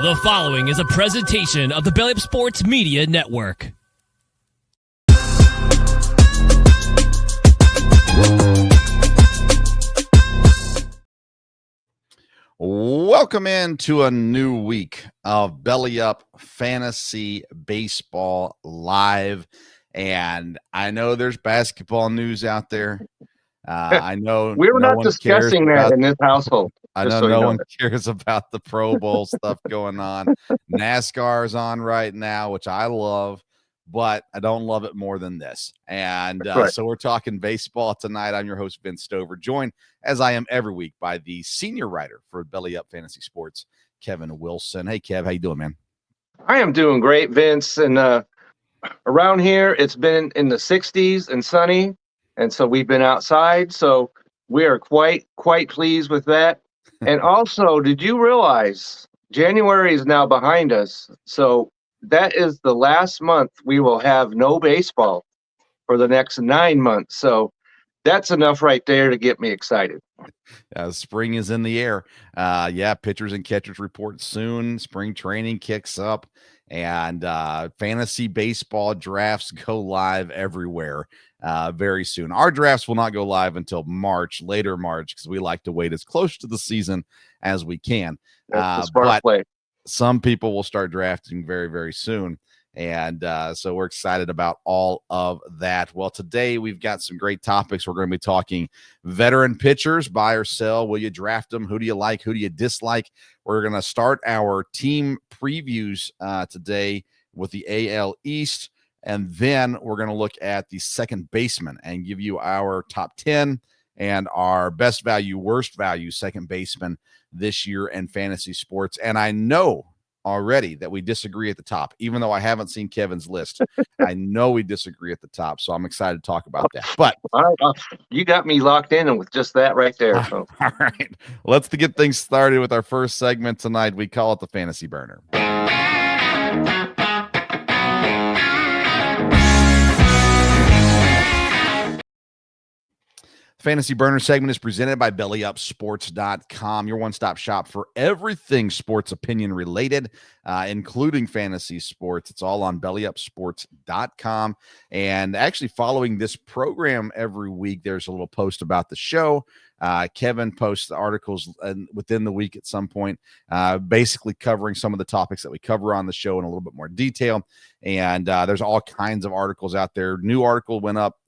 The following is a presentation of the Belly Up Sports Media Network. Welcome into a new week of Belly Up Fantasy Baseball Live. And I know there's basketball news out there. I know we were no not one discussing cares that about, in this household. I know no one cares about the Pro Bowl stuff going on. NASCAR is on right now, which I love, but I don't love it more than this. And right. So we're talking baseball tonight. I'm your host, Vince Stover, joined, as I am every week, by the senior writer for Belly Up Fantasy Sports, Kevin Wilson. Hey, Kev, how you doing, man? I am doing great, Vince. And around here, it's been in the 60s and sunny. And so we've been outside. So we are quite pleased with that. And also, did you realize January is now behind us? So that is the last month we will have no baseball for the next 9 months. So that's enough right there to get me excited. Spring is in the air. Pitchers and catchers report soon. Spring training kicks up, and fantasy baseball drafts go live everywhere very soon. Our drafts will not go live until later March, because we like to wait as close to the season as we can. Smart play. Some people will start drafting very, very soon. And so we're excited about all of that. Well, today we've got some great topics. We're going to be talking veteran pitchers, buy or sell. Will you draft them? Who do you like? Who do you dislike? We're going to start our team previews today with the AL East. And then we're going to look at the second baseman and give you our top 10 and our best value, worst value second baseman this year in fantasy sports. And I know already that we disagree at the top, even though I haven't seen Kevin's list. I know we disagree at the top, so I'm excited to talk about that. But you got me locked in with just that right there. So. All right, let's get things started with our first segment tonight. We call it the Fantasy Burner. Fantasy Burner segment is presented by BellyUpSports.com, your one-stop shop for everything sports opinion related, including fantasy sports. It's all on BellyUpSports.com. And actually, following this program every week, there's a little post about the show. Kevin posts articles within the week at some point, basically covering some of the topics that we cover on the show in a little bit more detail. And there's all kinds of articles out there. New article went up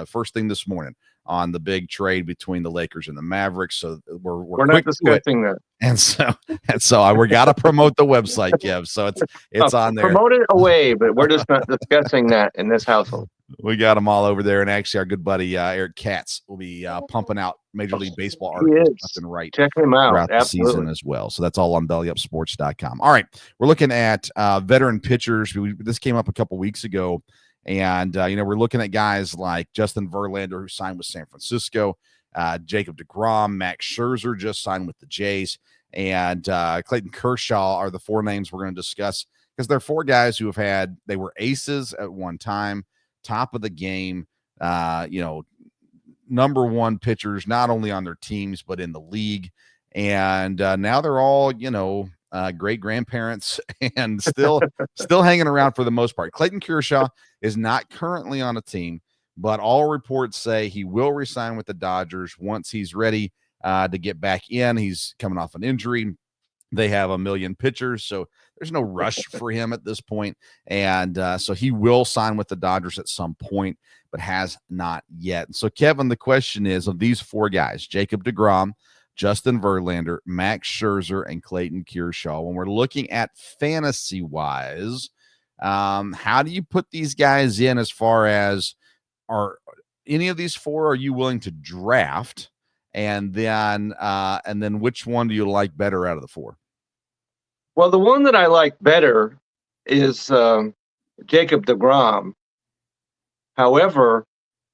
first thing this morning on the big trade between the Lakers and the Mavericks. So we're not discussing that. And so we got to promote the website, Kev. So it's on there. Promote it away, but we're just not discussing that in this household. We got them all over there. And actually, our good buddy Eric Katz will be pumping out Major League Baseball articles left and right. Check him out throughout the season as well. So that's all on BellyUpSports.com. All right, we're looking at veteran pitchers. This came up a couple weeks ago. And, we're looking at guys like Justin Verlander, who signed with San Francisco, Jacob deGrom, Max Scherzer just signed with the Jays, and Clayton Kershaw are the four names we're going to discuss, because they're four guys who they were aces at one time, top of the game, number one pitchers, not only on their teams, but in the league. And now they're all, great grandparents and still hanging around for the most part. Clayton Kershaw is not currently on a team, but all reports say he will resign with the Dodgers once he's ready to get back in. He's coming off an injury. They have a million pitchers, so there's no rush for him at this point. And so he will sign with the Dodgers at some point, but has not yet. So, Kevin, the question is, of these four guys, Jacob deGrom, Justin Verlander, Max Scherzer, and Clayton Kershaw, when we're looking at fantasy-wise, how do you put these guys in as far as, are any of these four are you willing to draft? And then which one do you like better out of the four? Well, the one that I like better is Jacob deGrom. However,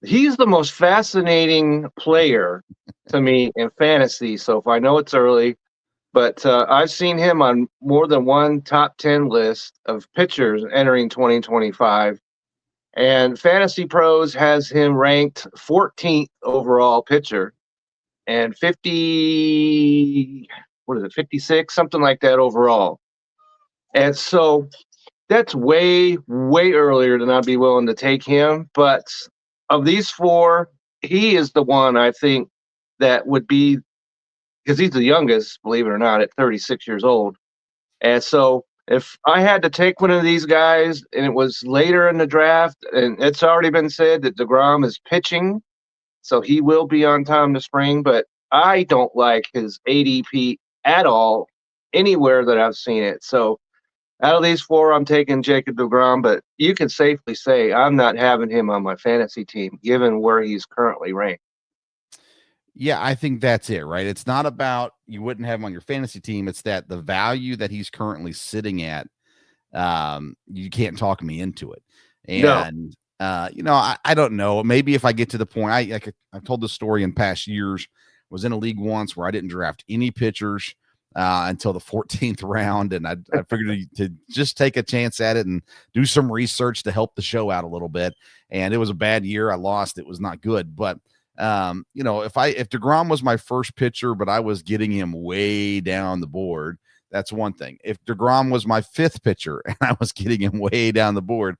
he's the most fascinating player to me in fantasy. So if I know it's early, but I've seen him on more than one top 10 list of pitchers entering 2025. And Fantasy Pros has him ranked 14th overall pitcher and 56, something like that overall. And so that's way, way earlier than I'd be willing to take him. But of these four, he is the one I think that would be, because he's the youngest, believe it or not, at 36 years old. And so if I had to take one of these guys and it was later in the draft, and it's already been said that DeGrom is pitching, so he will be on time this spring, but I don't like his ADP at all anywhere that I've seen it. So out of these four, I'm taking Jacob DeGrom, but you can safely say I'm not having him on my fantasy team, given where he's currently ranked. Yeah, I think that's it, right? It's not about you wouldn't have him on your fantasy team. It's that the value that he's currently sitting at, you can't talk me into it. No. And I don't know. Maybe if I get to the point, I've told this story in past years. Was in a league once where I didn't draft any pitchers until the 14th round, and I figured to just take a chance at it and do some research to help the show out a little bit. And it was a bad year. I lost. It was not good, but if DeGrom was my first pitcher, but I was getting him way down the board, that's one thing. If DeGrom was my fifth pitcher and I was getting him way down the board,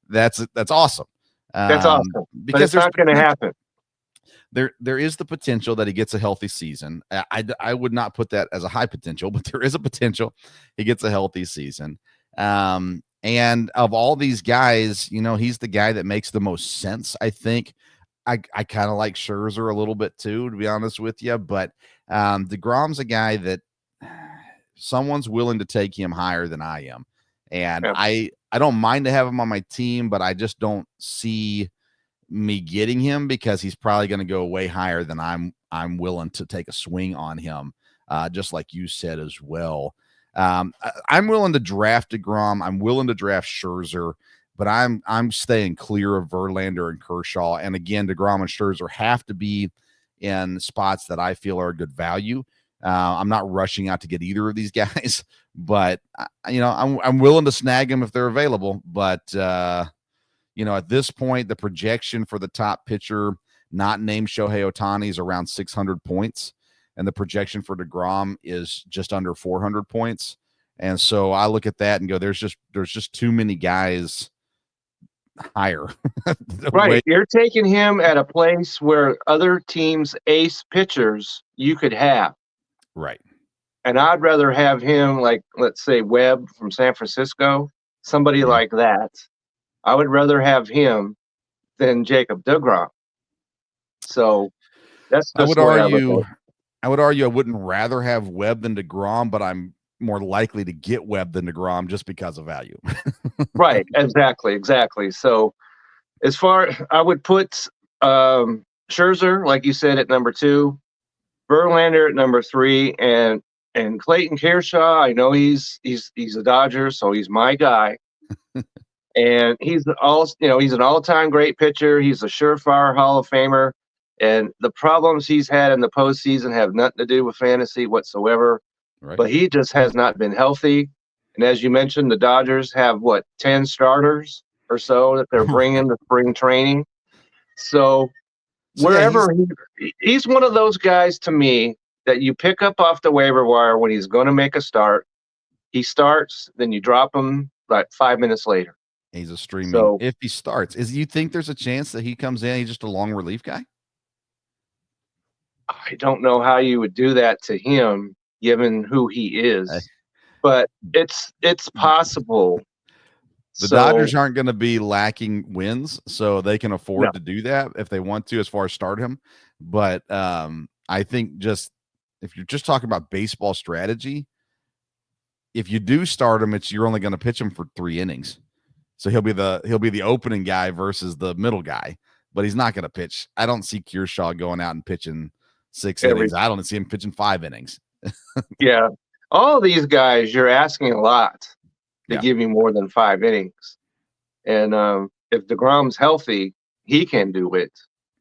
that's awesome. That's awesome. But Because it's not going to happen. There is the potential that he gets a healthy season. I would not put that as a high potential, but there is a potential he gets a healthy season. And of all these guys, he's the guy that makes the most sense, I think. I kind of like Scherzer a little bit too, to be honest with you. But DeGrom's a guy that someone's willing to take him higher than I am. And yeah. I don't mind to have him on my team, but I just don't see me getting him because he's probably going to go way higher than I'm willing to take a swing on him, just like you said as well. I'm willing to draft DeGrom. I'm willing to draft Scherzer. But I'm staying clear of Verlander and Kershaw. And again, DeGrom and Scherzer have to be in spots that I feel are a good value. I'm not rushing out to get either of these guys, but I'm willing to snag them if they're available. But at this point, the projection for the top pitcher, not named Shohei Ohtani, is around 600 points, and the projection for DeGrom is just under 400 points. And so I look at that and go, there's just too many guys higher. Right. You're taking him at a place where other teams' ace pitchers you could have. Right. And I'd rather have him, like, let's say Webb from San Francisco, somebody like that. I would rather have him than Jacob DeGrom. So that's just I would argue I wouldn't rather have Webb than DeGrom, but I'm more likely to get Webb than DeGrom just because of value. Right. Exactly. So I would put Scherzer, like you said, at number 2, Verlander at number 3, and Clayton Kershaw. I know he's a Dodger, so he's my guy. And he's an all-time great pitcher. He's a surefire Hall of Famer. And the problems he's had in the postseason have nothing to do with fantasy whatsoever. Right. But he just has not been healthy. And as you mentioned, the Dodgers have 10 starters or so that they're bringing to spring training. So wherever he's one of those guys to me that you pick up off the waiver wire when he's going to make a start. He starts, then you drop him like 5 minutes later. He's a streaming. So, if he starts, you think there's a chance that he comes in? He's just a long relief guy. I don't know how you would do that to him, given who he is, but it's possible. The Dodgers aren't going to be lacking wins, so they can afford to do that if they want to, as far as start him. But I think if you're just talking about baseball strategy, if you do start him, you're only going to pitch him for 3 innings. So he'll be the opening guy versus the middle guy, but he's not going to pitch. I don't see Kershaw going out and pitching 6 innings. I don't see him pitching 5 innings. Yeah. All these guys, you're asking a lot to give you more than 5 innings. And if DeGrom's healthy, he can do it.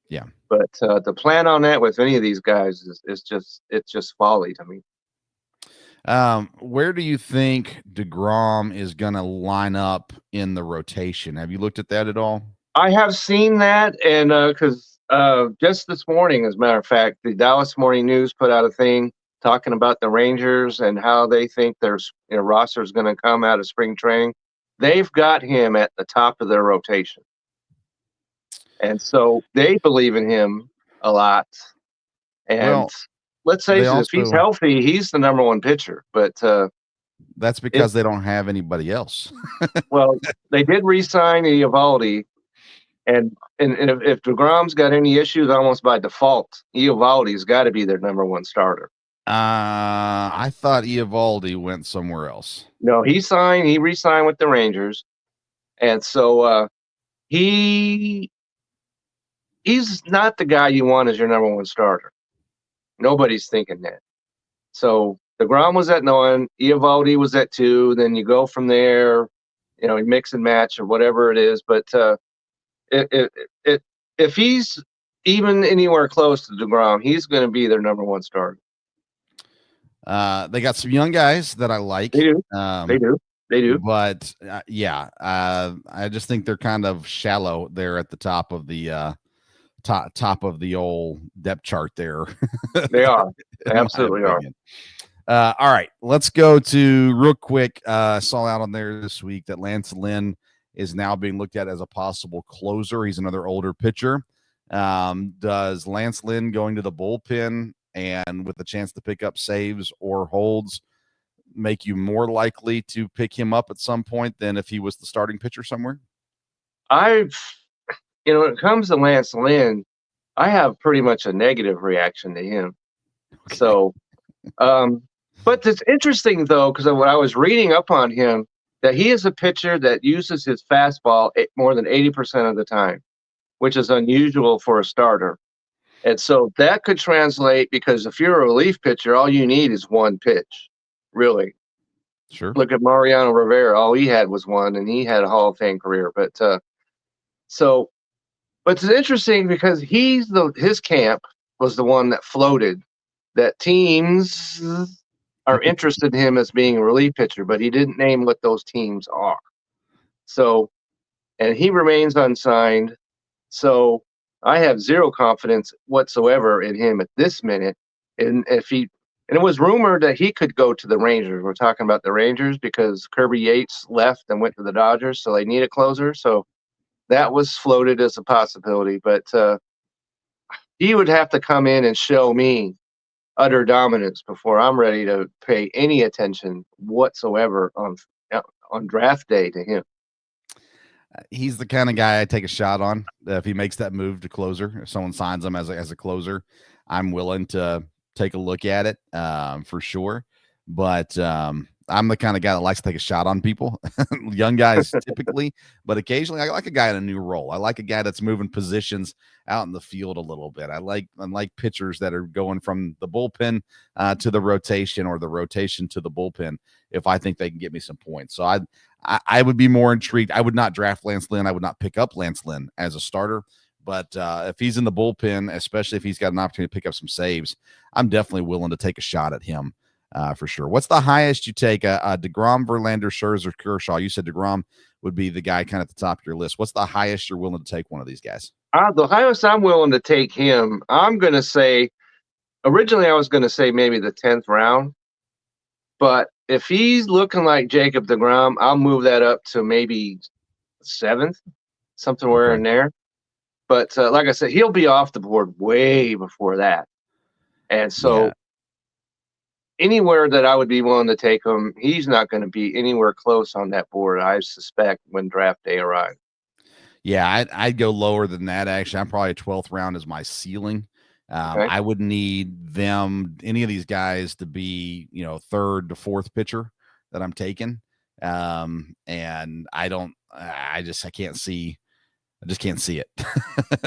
Yeah. But to plan on that with any of these guys it's just folly to me. Where do you think DeGrom is going to line up in the rotation? Have you looked at that at all? I have seen that, and because just this morning, as a matter of fact, the Dallas Morning News put out a thing talking about the Rangers and how they think their roster is going to come out of spring training. They've got him at the top of their rotation. And so they believe in him a lot. And Well, let's say if he's healthy, he's the number one pitcher. But that's because they don't have anybody else. Well, they did re-sign Eovaldi. And if DeGrom's got any issues, almost by default, Eovaldi's got to be their number one starter. I thought Eovaldi went somewhere else. No, he re-signed with the Rangers. And so he's not the guy you want as your number one starter. Nobody's thinking that. So DeGrom was at 1, Eovaldi was at 2. Then you go from there, you mix and match or whatever it is. But if he's even anywhere close to DeGrom, he's going to be their number one starter. They got some young guys that I like. They do. But I just think they're kind of shallow there at the top of the top of the old depth chart there. They are. They absolutely are. All right, let's go to real quick. Saw out on there this week that Lance Lynn is now being looked at as a possible closer. He's another older pitcher. Does Lance Lynn going to the bullpen and with the chance to pick up saves or holds make you more likely to pick him up at some point than if he was the starting pitcher somewhere? When it comes to Lance Lynn, I have pretty much a negative reaction to him. Okay. So, but it's interesting though, because when I was reading up on him, that he is a pitcher that uses his fastball more than 80% of the time, which is unusual for a starter. And so that could translate, because if you're a relief pitcher, all you need is one pitch, really. Sure. Look at Mariano Rivera. All he had was one, and he had a Hall of Fame career. But it's interesting because his camp was the one that floated that teams are interested in him as being a relief pitcher, but he didn't name what those teams are. So, and he remains unsigned. So I have zero confidence whatsoever in him at this minute. And it was rumored that he could go to the Rangers. We're talking about the Rangers because Kirby Yates left and went to the Dodgers, so they need a closer. So that was floated as a possibility, but he would have to come in and show me utter dominance before I'm ready to pay any attention whatsoever on draft day to him. He's the kind of guy I take a shot on if he makes that move to closer. If someone signs him as a closer, I'm willing to take a look at it for sure. But I'm the kind of guy that likes to take a shot on people, young guys typically, but occasionally I like a guy in a new role. I like a guy that's moving positions out in the field a little bit. I like pitchers that are going from the bullpen to the rotation or the rotation to the bullpen if I think they can get me some points. So I would be more intrigued. I would not draft Lance Lynn. I would not pick up Lance Lynn as a starter. But if he's in the bullpen, especially if he's got an opportunity to pick up some saves, I'm definitely willing to take a shot at him for sure. What's the highest you take? DeGrom, Verlander, Scherzer, Kershaw? You said DeGrom would be the guy kind of at the top of your list. What's the highest you're willing to take one of these guys? The highest I'm willing to take him, I'm going to say, originally I was going to say maybe the 10th round. But if he's looking like Jacob DeGrom, I'll move that up to maybe 7th, somewhere in there. But like I said, he'll be off the board way before that. And so anywhere that I would be willing to take him, he's not going to be anywhere close on that board, I suspect, when draft day arrives. Yeah, I'd go lower than that, actually. I'm probably 12th round is my ceiling. I would need any of these guys to be, 3rd to 4th pitcher that I'm taking. And I can't see it.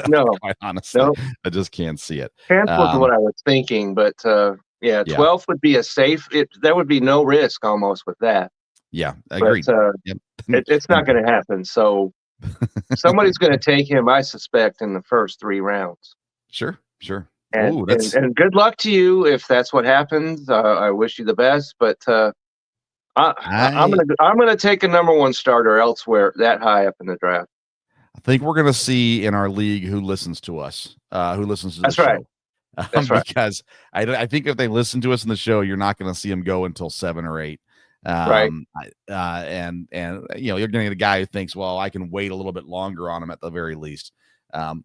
No, quite honestly, no. I just can't see it. 10th was what I was thinking, but 12th would be a safe. There would be no risk almost with that. Yeah, agreed. But, it's not going to happen. So somebody's going to take him, I suspect, in the first 3 rounds. Sure. And good luck to you if that's what happens. I wish you the best, but I'm gonna take a number 1 starter elsewhere that high up in the draft. I think we're gonna see in our league who listens to us, who listens to the show. Right. That's right. Because I think if they listen to us in the show, you're not going to see them go until 7 or 8. Right. And you're going to get a guy who thinks, well, I can wait a little bit longer on him at the very least.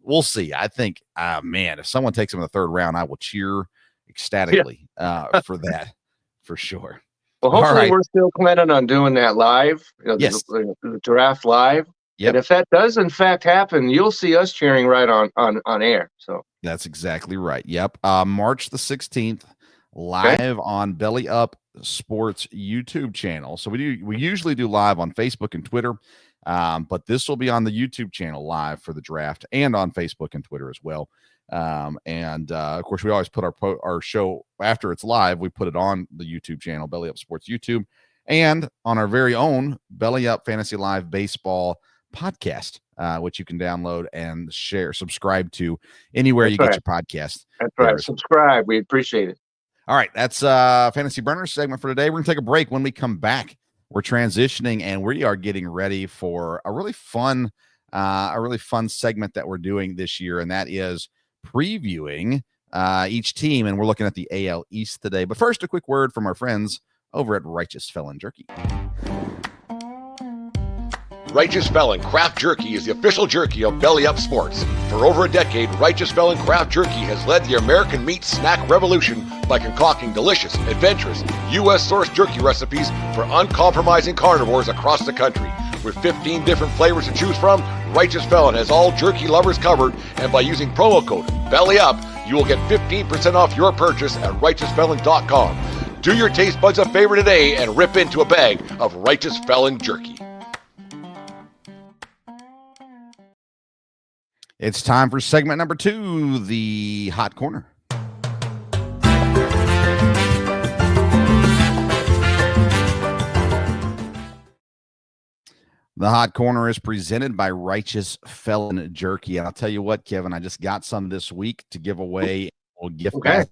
We'll see. I think, man, if someone takes him in the 3rd round, I will cheer ecstatically for that, for sure. Well, All hopefully right. we're still planning on doing that live, Yes. the draft live. Yep. And if that does in fact happen, you'll see us cheering right on air. So That's exactly right. Yep. March the 16th, live on Belly Up Sports YouTube channel. So we usually do live on Facebook and Twitter, but this will be on the YouTube channel live for the draft, and on Facebook and Twitter as well. Of course, we always put our show after it's live. We put it on the YouTube channel, Belly Up Sports YouTube, and on our very own Belly Up Fantasy Live Baseball podcast, which you can download and subscribe to anywhere you get your podcast. That's right. Subscribe. We appreciate it. All right. That's Fantasy Burners segment for today. We're going to take a break. When we come back, we're transitioning and we are getting ready for a really fun segment that we're doing this year. And that is previewing each team. And we're looking at the AL East today. But first, a quick word from our friends over at Righteous Felon Jerky. Righteous Felon Craft Jerky is the official jerky of Belly Up Sports. For over a decade, Righteous Felon Craft Jerky has led the American meat snack revolution by concocting delicious, adventurous, U.S.-sourced jerky recipes for uncompromising carnivores across the country. With 15 different flavors to choose from, Righteous Felon has all jerky lovers covered, and by using promo code BELLYUP, you will get 15% off your purchase at RighteousFelon.com. Do your taste buds a favor today and rip into a bag of Righteous Felon Jerky. It's time for segment number 2, the Hot Corner. The Hot Corner is presented by Righteous Felon Jerky. And I'll tell you what, Kevin, I just got some this week to give away a little gift bag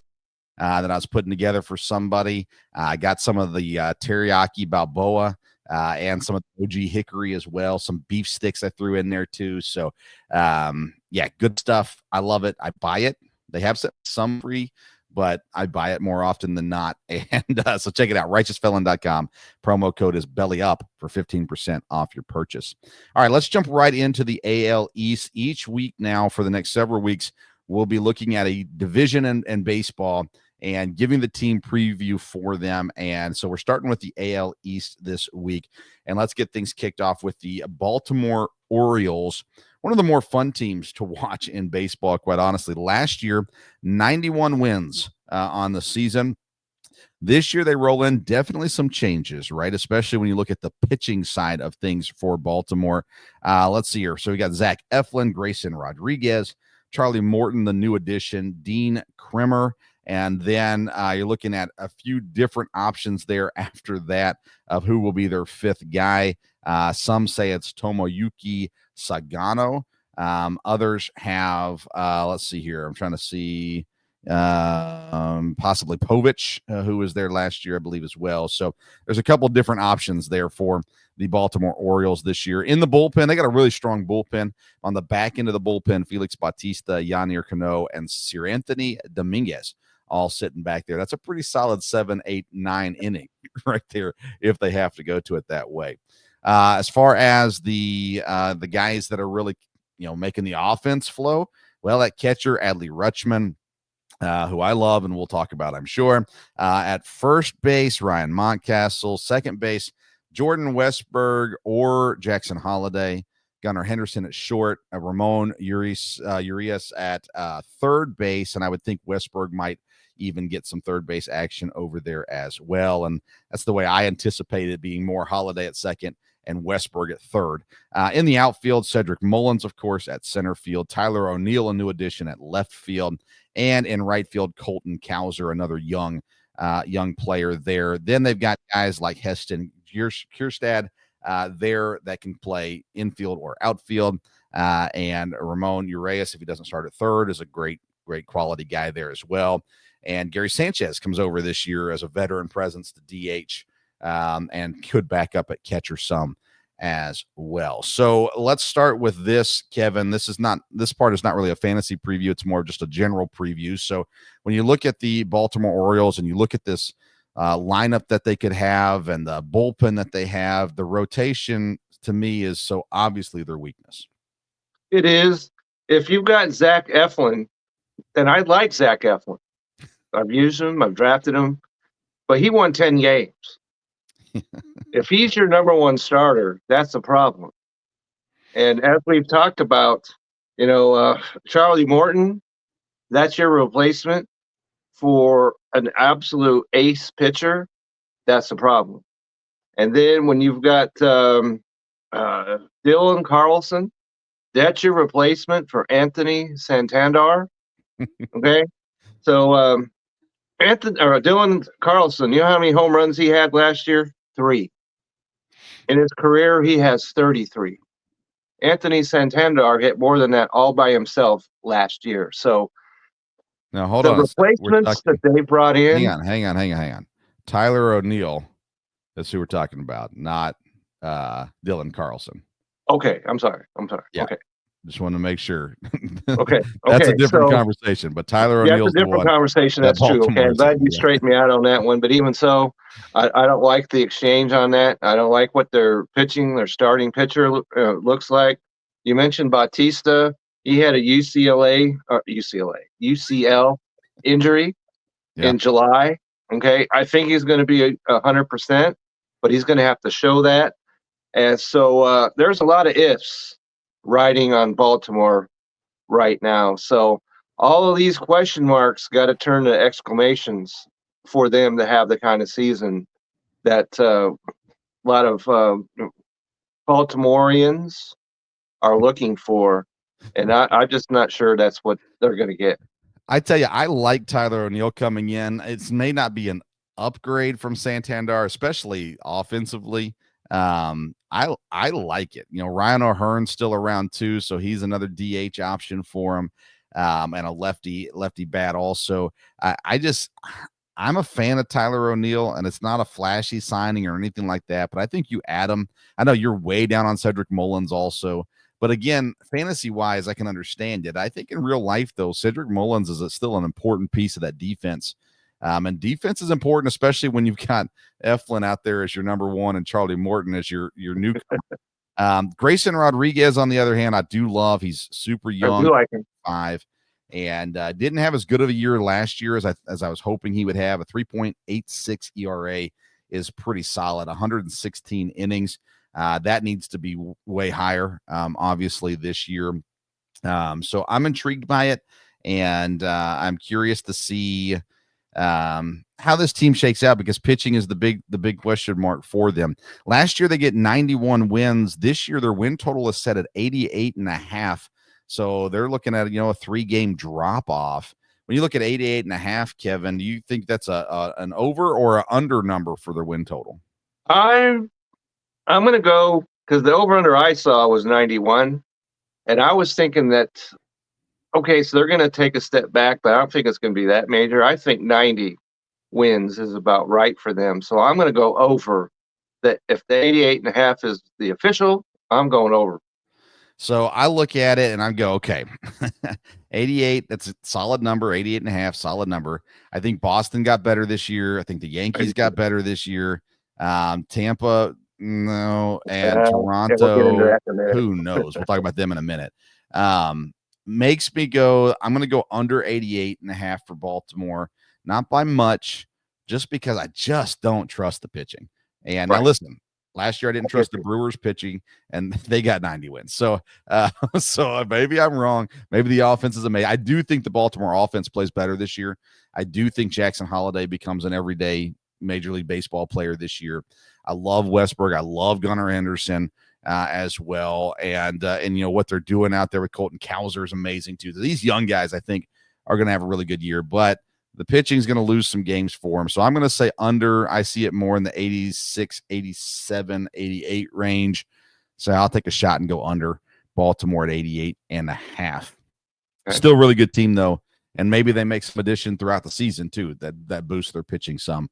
that I was putting together for somebody. I got some of the teriyaki Balboa and some of the OG hickory as well. Some beef sticks I threw in there too. So, good stuff. I love it. I buy it. They have some free, but I buy it more often than not. And so check it out, righteousfelon.com. Promo code is BELLYUP for 15% off your purchase. All right, let's jump right into the AL East. Each week now for the next several weeks, we'll be looking at a division in baseball and giving the team preview for them. And so we're starting with the AL East this week. And let's get things kicked off with the Baltimore Orioles, one of the more fun teams to watch in baseball, quite honestly. Last year, 91 wins on the season. This year, they roll in definitely some changes, right? Especially when you look at the pitching side of things for Baltimore. Let's see here. So we got Zach Eflin, Grayson Rodriguez, Charlie Morton, the new addition, Dean Kremer. And then you're looking at a few different options there after that of who will be their 5th guy. Some say it's Tomoyuki Sagano. Others have, let's see here. I'm trying to see possibly Povich, who was there last year, I believe, as well. So there's a couple different options there for the Baltimore Orioles this year. In the bullpen, they got a really strong bullpen. On the back end of the bullpen, Felix Bautista, Yanier Cano, and Sir Anthony Dominguez all sitting back there. That's a pretty solid 7, 8, 9 inning right there if they have to go to it that way. As far as the guys that are really, making the offense flow, well, at catcher, Adley Rutschman, who I love and we'll talk about, I'm sure. At first base, Ryan Mountcastle. Second base, Jordan Westberg or Jackson Holliday. Gunnar Henderson at short. Ramon Urias at third base, and I would think Westberg might even get some third base action over there as well. And that's the way I anticipated it, being more Holliday at second and Westberg at third. In the outfield, Cedric Mullins, of course, at center field. Tyler O'Neill, a new addition at left field. And in right field, Colton Cowser, another young player there. Then they've got guys like Heston Kierstad there that can play infield or outfield. And Ramon Urias, if he doesn't start at third, is a great quality guy there as well. And Gary Sanchez comes over this year as a veteran presence to DH and could back up at catcher some as well. So let's start with this, Kevin. This part is not really a fantasy preview. It's more just a general preview. So when you look at the Baltimore Orioles and you look at this lineup that they could have and the bullpen that they have, the rotation to me is so obviously their weakness. It is. If you've got Zach Eflin, and I like Zach Eflin. I've used him, I've drafted him, but he won 10 games. If he's your number one starter, that's a problem. And as we've talked about, Charlie Morton, that's your replacement for an absolute ace pitcher. That's a problem. And then when you've got Dylan Carlson, that's your replacement for Anthony Santander. Okay. So Dylan Carlson, you know how many home runs he had last year? 3. In his career, he has 33. Anthony Santander hit more than that all by himself last year. So now hold the on. replacements that they brought in. Hang on. Tyler O'Neill. That's who we're talking about, not Dylan Carlson. Okay, I'm sorry. Yeah. Okay. Just want to make sure. Okay. That's a different conversation, but Tyler O'Neill's that's a different conversation. That's true. Okay, I'm glad you straightened me out on that one. But even so, I don't like the exchange on that. I don't like what their starting pitcher looks like. You mentioned Bautista. He had a UCL injury in July. Okay, I think he's going to be 100%, but he's going to have to show that. And so there's a lot of ifs riding on Baltimore right now. So all of these question marks got to turn to exclamations for them to have the kind of season that a lot of Baltimoreans are looking for. And I'm just not sure that's what they're going to get. I tell you, I like Tyler O'Neill coming in. It may not be an upgrade from Santander, especially offensively. I like it. Ryan O'Hearn's still around too, so he's another DH option for him, and a lefty bat also. I'm a fan of Tyler O'Neill, and it's not a flashy signing or anything like that, but I think you add him. I know you're way down on Cedric Mullins also, but again, fantasy wise, I can understand it. I think in real life though, Cedric Mullins is still an important piece of that defense. And defense is important, especially when you've got Eflin out there as your number one and Charlie Morton as your newcomer. Grayson Rodriguez, on the other hand, I do love. He's super young, I do like him. 5, and didn't have as good of a year last year as I was hoping he would have. A 3.86 ERA is pretty solid. 116 innings. That needs to be way higher, obviously, this year. So I'm intrigued by it, and I'm curious to see how this team shakes out, because pitching is the big question mark for them. Last year they get 91 wins. This year their win total is set at 88.5. So they're looking at a 3-game drop off. When you look at 88.5, Kevin, do you think that's an over or an under number for their win total? I'm going to go, because the over under I saw was 91, and I was thinking that, okay, so they're going to take a step back, but I don't think it's going to be that major. I think 90 wins is about right for them. So I'm going to go over that. If the 88.5 is the official, I'm going over. So I look at it and I go, okay, 88, that's a solid number. 88.5, solid number. I think Boston got better this year. I think the Yankees got better this year. Tampa, no, and Toronto, who knows? We'll talk about them in a minute. Makes me go, I'm going to go under 88.5 for Baltimore, not by much, just because I just don't trust the pitching. And now listen, last year I didn't trust the Brewers pitching, and they got 90 wins. So maybe I'm wrong. Maybe the offense is amazing. I do think the Baltimore offense plays better this year. I do think Jackson Holliday becomes an everyday Major League Baseball player this year. I love Westberg. I love Gunnar Henderson as well. And what they're doing out there with Colton Cowser is amazing too. These young guys, I think, are going to have a really good year, but the pitching is going to lose some games for them. So I'm going to say under. I see it more in the 86, 87, 88 range. So I'll take a shot and go under Baltimore at 88.5. Okay. Still a really good team though. And maybe they make some addition throughout the season too, that boosts their pitching some,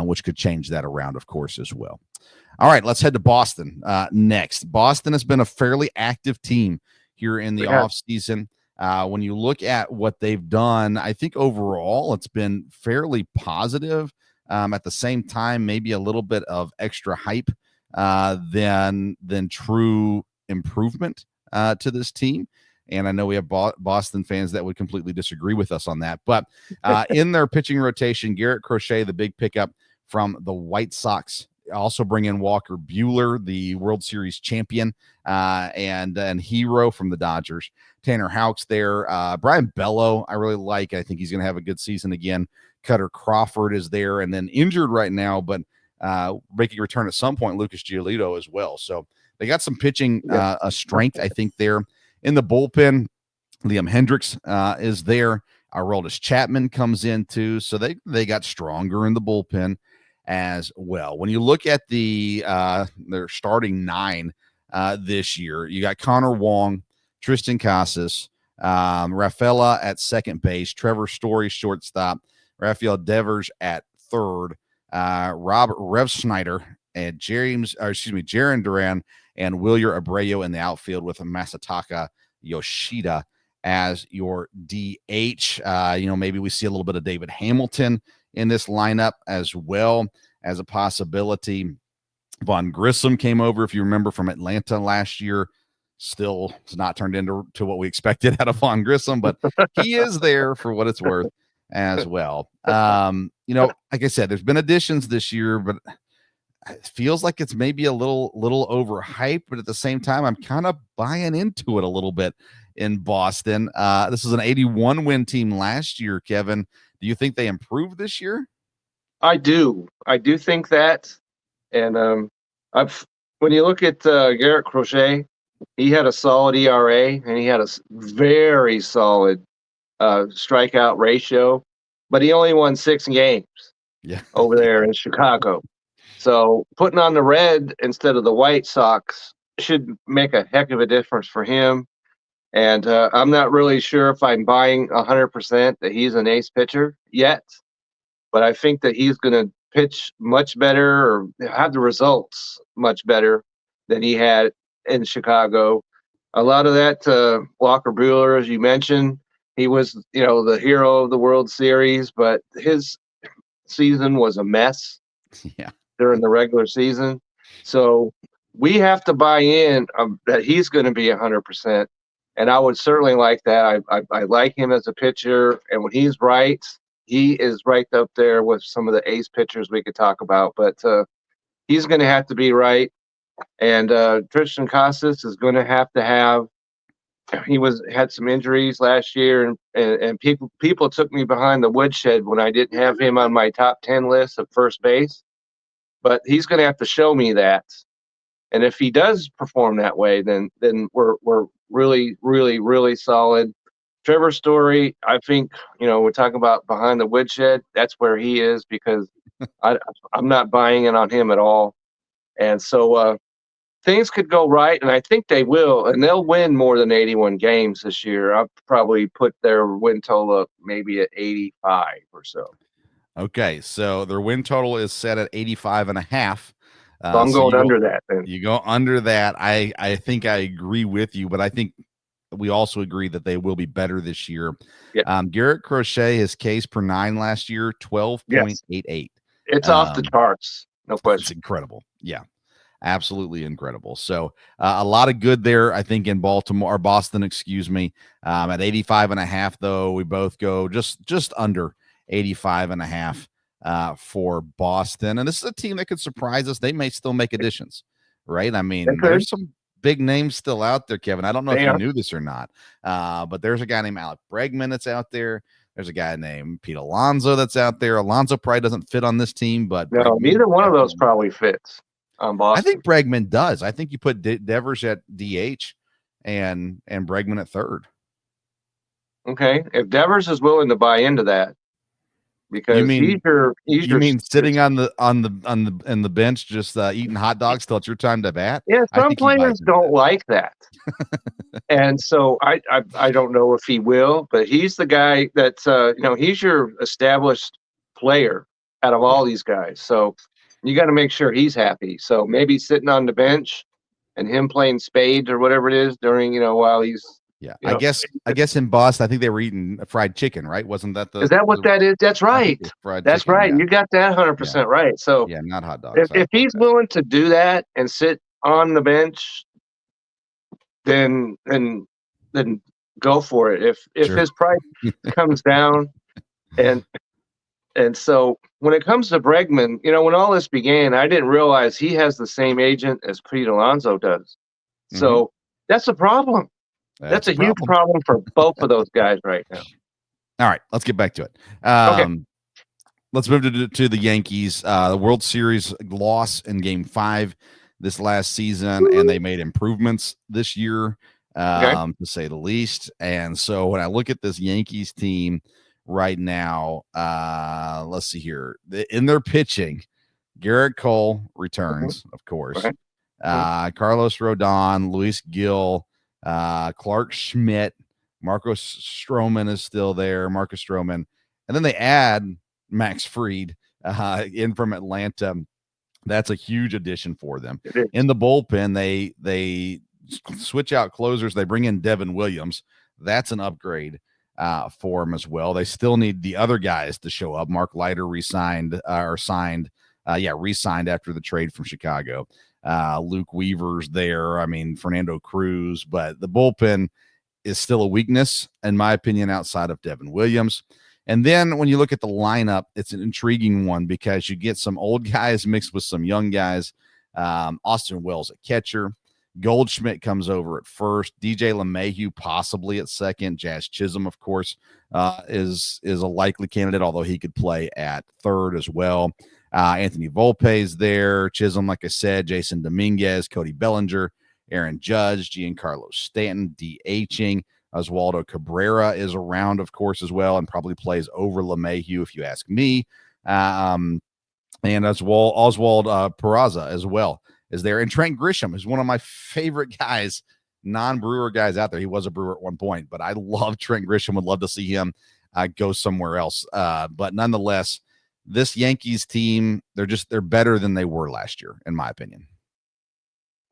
which could change that around, of course, as well. All right, let's head to Boston next. Boston has been a fairly active team here in the offseason. When you look at what they've done, I think overall it's been fairly positive. At the same time, maybe a little bit of extra hype than true improvement to this team. And I know we have Boston fans that would completely disagree with us on that. But in their pitching rotation, Garrett Crochet, the big pickup from the White Sox, also bring in Walker Buehler, the World Series champion, and hero from the Dodgers. Tanner Houck's there. Brian Bello, I really like. I think he's going to have a good season again. Cutter Crawford is there, and then injured right now, but making a return at some point, Lucas Giolito as well. So they got some pitching strength, I think, there. In the bullpen, Liam Hendricks is there. Aroldis Chapman comes in too. So they got stronger in the bullpen as well. When you look at their starting 9 this year, you got Connor Wong, Tristan Casas, Rafaela at second base, Trevor Story shortstop, Rafael Devers at third, Rob Revsnyder and Jaron Duran and Wilyer Abreu in the outfield with Masataka Yoshida as your DH. Maybe we see a little bit of David Hamilton in this lineup as well as a possibility. Vaughn Grissom came over, if you remember, from Atlanta last year. Still has not turned into what we expected out of Vaughn Grissom, but he is there for what it's worth as well. Like I said, there's been additions this year, but it feels like it's maybe a little overhyped, but at the same time, I'm kind of buying into it a little bit in Boston. This is an 81 win team last year, Kevin. Do you think they improved this year? I do think that. And when you look at Garrett Crochet, he had a solid ERA and he had a very solid strikeout ratio, but he only won 6 games over there in Chicago. So putting on the red instead of the White Sox should make a heck of a difference for him. And I'm not really sure if I'm buying 100% that he's an ace pitcher yet, but I think that he's going to pitch much better or have the results much better than he had in Chicago. A lot of that, Walker Buehler, as you mentioned, he was, the hero of the World Series, but his season was a mess during the regular season. So we have to buy in that he's going to be 100%. And I would certainly like that. I like him as a pitcher. And when he's right, he is right up there with some of the ace pitchers we could talk about. But he's going to have to be right. And Tristan Casas is going to have. He had some injuries last year, and people took me behind the woodshed when I didn't have him on my top 10 list of first base. But he's going to have to show me that. And if he does perform that way, then we're really, really, really solid. Trevor Story, I think, we're talking about behind the woodshed. That's where he is because I'm not buying it on him at all. And so things could go right, and I think they will, and they'll win more than 81 games this year. I'll probably put their win total up maybe at 85 or so. Okay, so their win total is set at 85.5. So I'm going under that. Then you go under that. I think I agree with you, but I think we also agree that they will be better this year. Yeah. Garrett Crochet, his Ks per 9 last year, 12.88. It's off the charts, no question. It's incredible. Yeah, absolutely incredible. So a lot of good there, I think, in Boston, excuse me. At 85.5, though, we both go just under 85.5 for Boston. And this is a team that could surprise us. They may still make additions, right? I mean, there's some big names still out there, Kevin. I don't know if you knew this or not, but there's a guy named Alec Bregman that's out there. There's a guy named Pete Alonso that's out there. Alonso probably doesn't fit on this team, but no, neither one of those probably fits on Boston. I think Bregman does. I think you put Devers at DH and Bregman at third. Okay, if Devers is willing to buy into that, because you mean sitting on the bench just eating hot dogs till it's your time to bat? Yeah, some players don't like that, and so I don't know if he will, but he's the guy that he's your established player out of all these guys. So you got to make sure he's happy. So maybe sitting on the bench and him playing spades or whatever it is during, while he's. Yeah, You I know, guess in Boston, I think they were eating fried chicken, right? Wasn't that is that what that is? That's right. fried That's chicken, right. yeah. You got that 100% right. So Yeah, not hot dogs. if he's willing to do that and sit on the bench, then go for it. If Sure. his price comes down, and so when it comes to Bregman, when all this began, I didn't realize he has the same agent as Pete Alonso does. So that's a problem. That's a huge problem for both of those guys right now. All right, let's get back to it. Okay. Let's move to the Yankees. The World Series loss in Game 5 this last season, and they made improvements this year, to say the least. And so when I look at this Yankees team right now, let's see here. In their pitching, Garrett Cole returns, of course. Carlos Rodon, Luis Gil, Clark Schmidt, Marcus Stroman is still there. Marcus Stroman. And then they add Max Fried in from Atlanta. That's a huge addition for them. In the bullpen, they switch out closers. They bring in Devin Williams. That's an upgrade for them as well. They still need the other guys to show up. Mark Leiter re-signed after the trade from Chicago. Luke Weaver's there. I mean, Fernando Cruz, but the bullpen is still a weakness, in my opinion, outside of Devin Williams. And then when you look at the lineup, it's an intriguing one because you get some old guys mixed with some young guys. Austin Wells at catcher. Goldschmidt comes over at first. DJ LeMahieu possibly at second. Jazz Chisholm, of course, is a likely candidate, although he could play at third as well. Anthony Volpe's there. Chisholm, like I said, Jason Dominguez, Cody Bellinger, Aaron Judge, Giancarlo Stanton, DHing. Oswaldo Cabrera is around, of course, as well, and probably plays over LeMahieu, if you ask me. And Oswald Peraza as well is there. And Trent Grisham is one of my favorite guys, non-Brewer guys out there. He was a Brewer at one point, but I love Trent Grisham. Would love to see him go somewhere else. But nonetheless, this Yankees team, they're better than they were last year, in my opinion.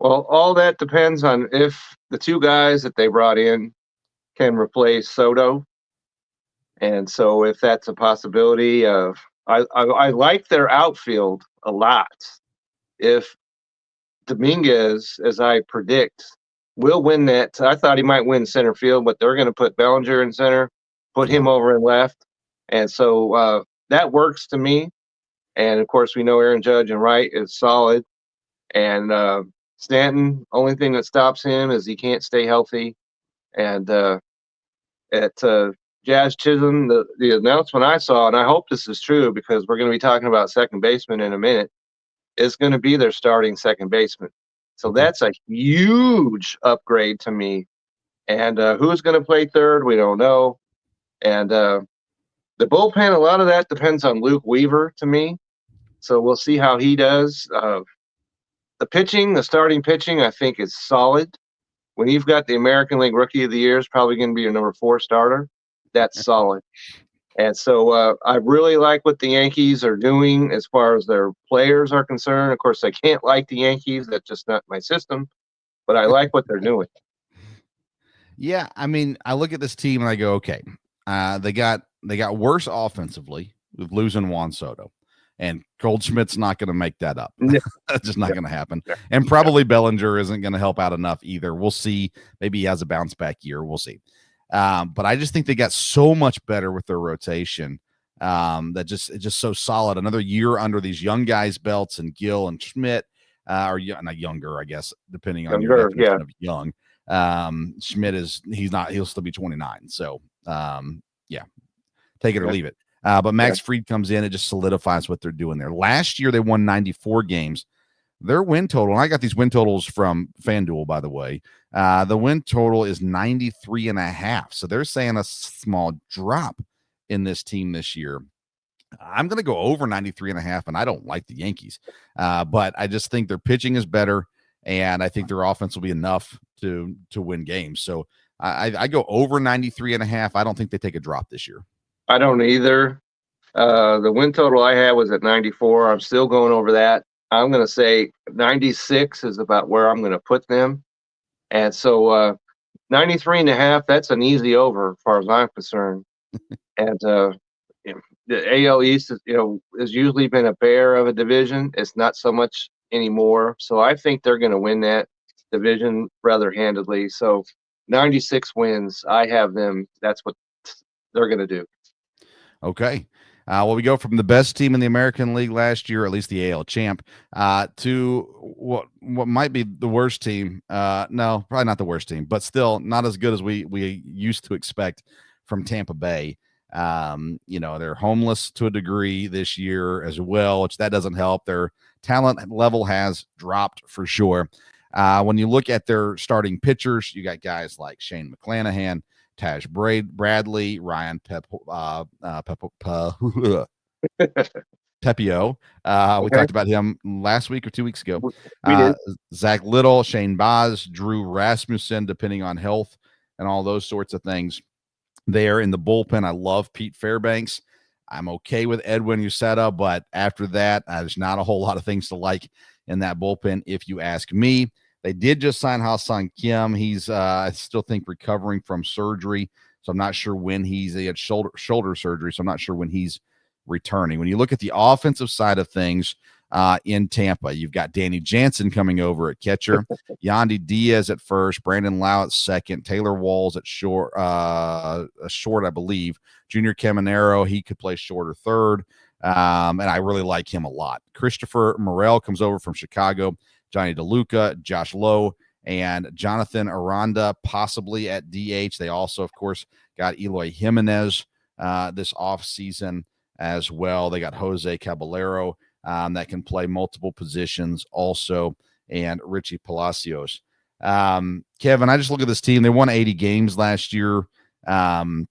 Well, all that depends on if the two guys that they brought in can replace Soto. And so if that's a possibility, I like their outfield a lot. If Dominguez, as I predict, will win that, I thought he might win center field, but they're going to put Bellinger in center, put him over in left. And so that works to me. And of course, we know Aaron Judge and Wright is solid. And Stanton, only thing that stops him is he can't stay healthy. And at Jazz Chisholm, the announcement I saw, and I hope this is true because we're going to be talking about second baseman in a minute, is going to be their starting second baseman. So that's a huge upgrade to me. And who's going to play third, we don't know. And the bullpen, a lot of that depends on Luke Weaver to me. So we'll see how he does. The starting pitching, I think is solid. When you've got the American League Rookie of the Year, is probably going to be your number 4 starter. That's solid. And so I really like what the Yankees are doing as far as their players are concerned. Of course, I can't like the Yankees. That's just not my system. But I like what they're doing. Yeah, I mean, I look at this team and I go, okay, they got worse offensively with losing Juan Soto. And Goldschmidt's not going to make that up. That's just not going to happen. And probably Bellinger isn't going to help out enough either. We'll see. Maybe he has a bounce back year. We'll see. But I just think they got so much better with their rotation that it's just so solid. Another year under these young guys' belts and Gill and Schmidt, or not younger, I guess, depending on your definition of young. Schmidt he'll still be 29. So, take it or leave it. But Max Fried comes in. It just solidifies what they're doing there. Last year, they won 94 games. Their win total, and I got these win totals from FanDuel, by the way. The win total is 93.5. So they're saying a small drop in this team this year. I'm going to go over 93.5, and I don't like the Yankees. But I just think their pitching is better, and I think their offense will be enough to win games. So I go over 93.5. I don't think they take a drop this year. I don't either. The win total I had was at 94. I'm still going over that. I'm going to say 96 is about where I'm going to put them. And so 93.5, that's an easy over as far as I'm concerned. And the AL East is, has usually been a bear of a division. It's not so much anymore. So I think they're going to win that division rather handedly. So 96 wins. I have them. That's what they're going to do. Okay. Well, we go from the best team in the American League last year, at least the AL champ, to what might be the worst team. No, probably not the worst team, but still not as good as we used to expect from Tampa Bay. They're homeless to a degree this year as well, which that doesn't help. Their talent level has dropped for sure. When you look at their starting pitchers, you got guys like Shane McClanahan, Taj Bradley, Ryan Pepio. We talked about him last week or 2 weeks ago. We did. Zach Little, Shane Baz, Drew Rasmussen, depending on health and all those sorts of things. There in the bullpen, I love Pete Fairbanks. I'm okay with Edwin Uceta, but after that, there's not a whole lot of things to like in that bullpen, if you ask me. They did just sign Ha-Seong Kim. He's, I still think, recovering from surgery, so I'm not sure when he had shoulder surgery, so I'm not sure when he's returning. When you look at the offensive side of things in Tampa, you've got Danny Jansen coming over at catcher, Yandy Diaz at first, Brandon Lau at second, Taylor Walls at short, I believe. Junior Caminero, he could play short or third, and I really like him a lot. Christopher Morel comes over from Chicago, Johnny DeLuca, Josh Lowe, and Jonathan Aranda possibly at DH. They also, of course, got Eloy Jimenez this offseason as well. They got Jose Caballero that can play multiple positions also, and Richie Palacios. Kevin, I just look at this team. They won 80 games last year, but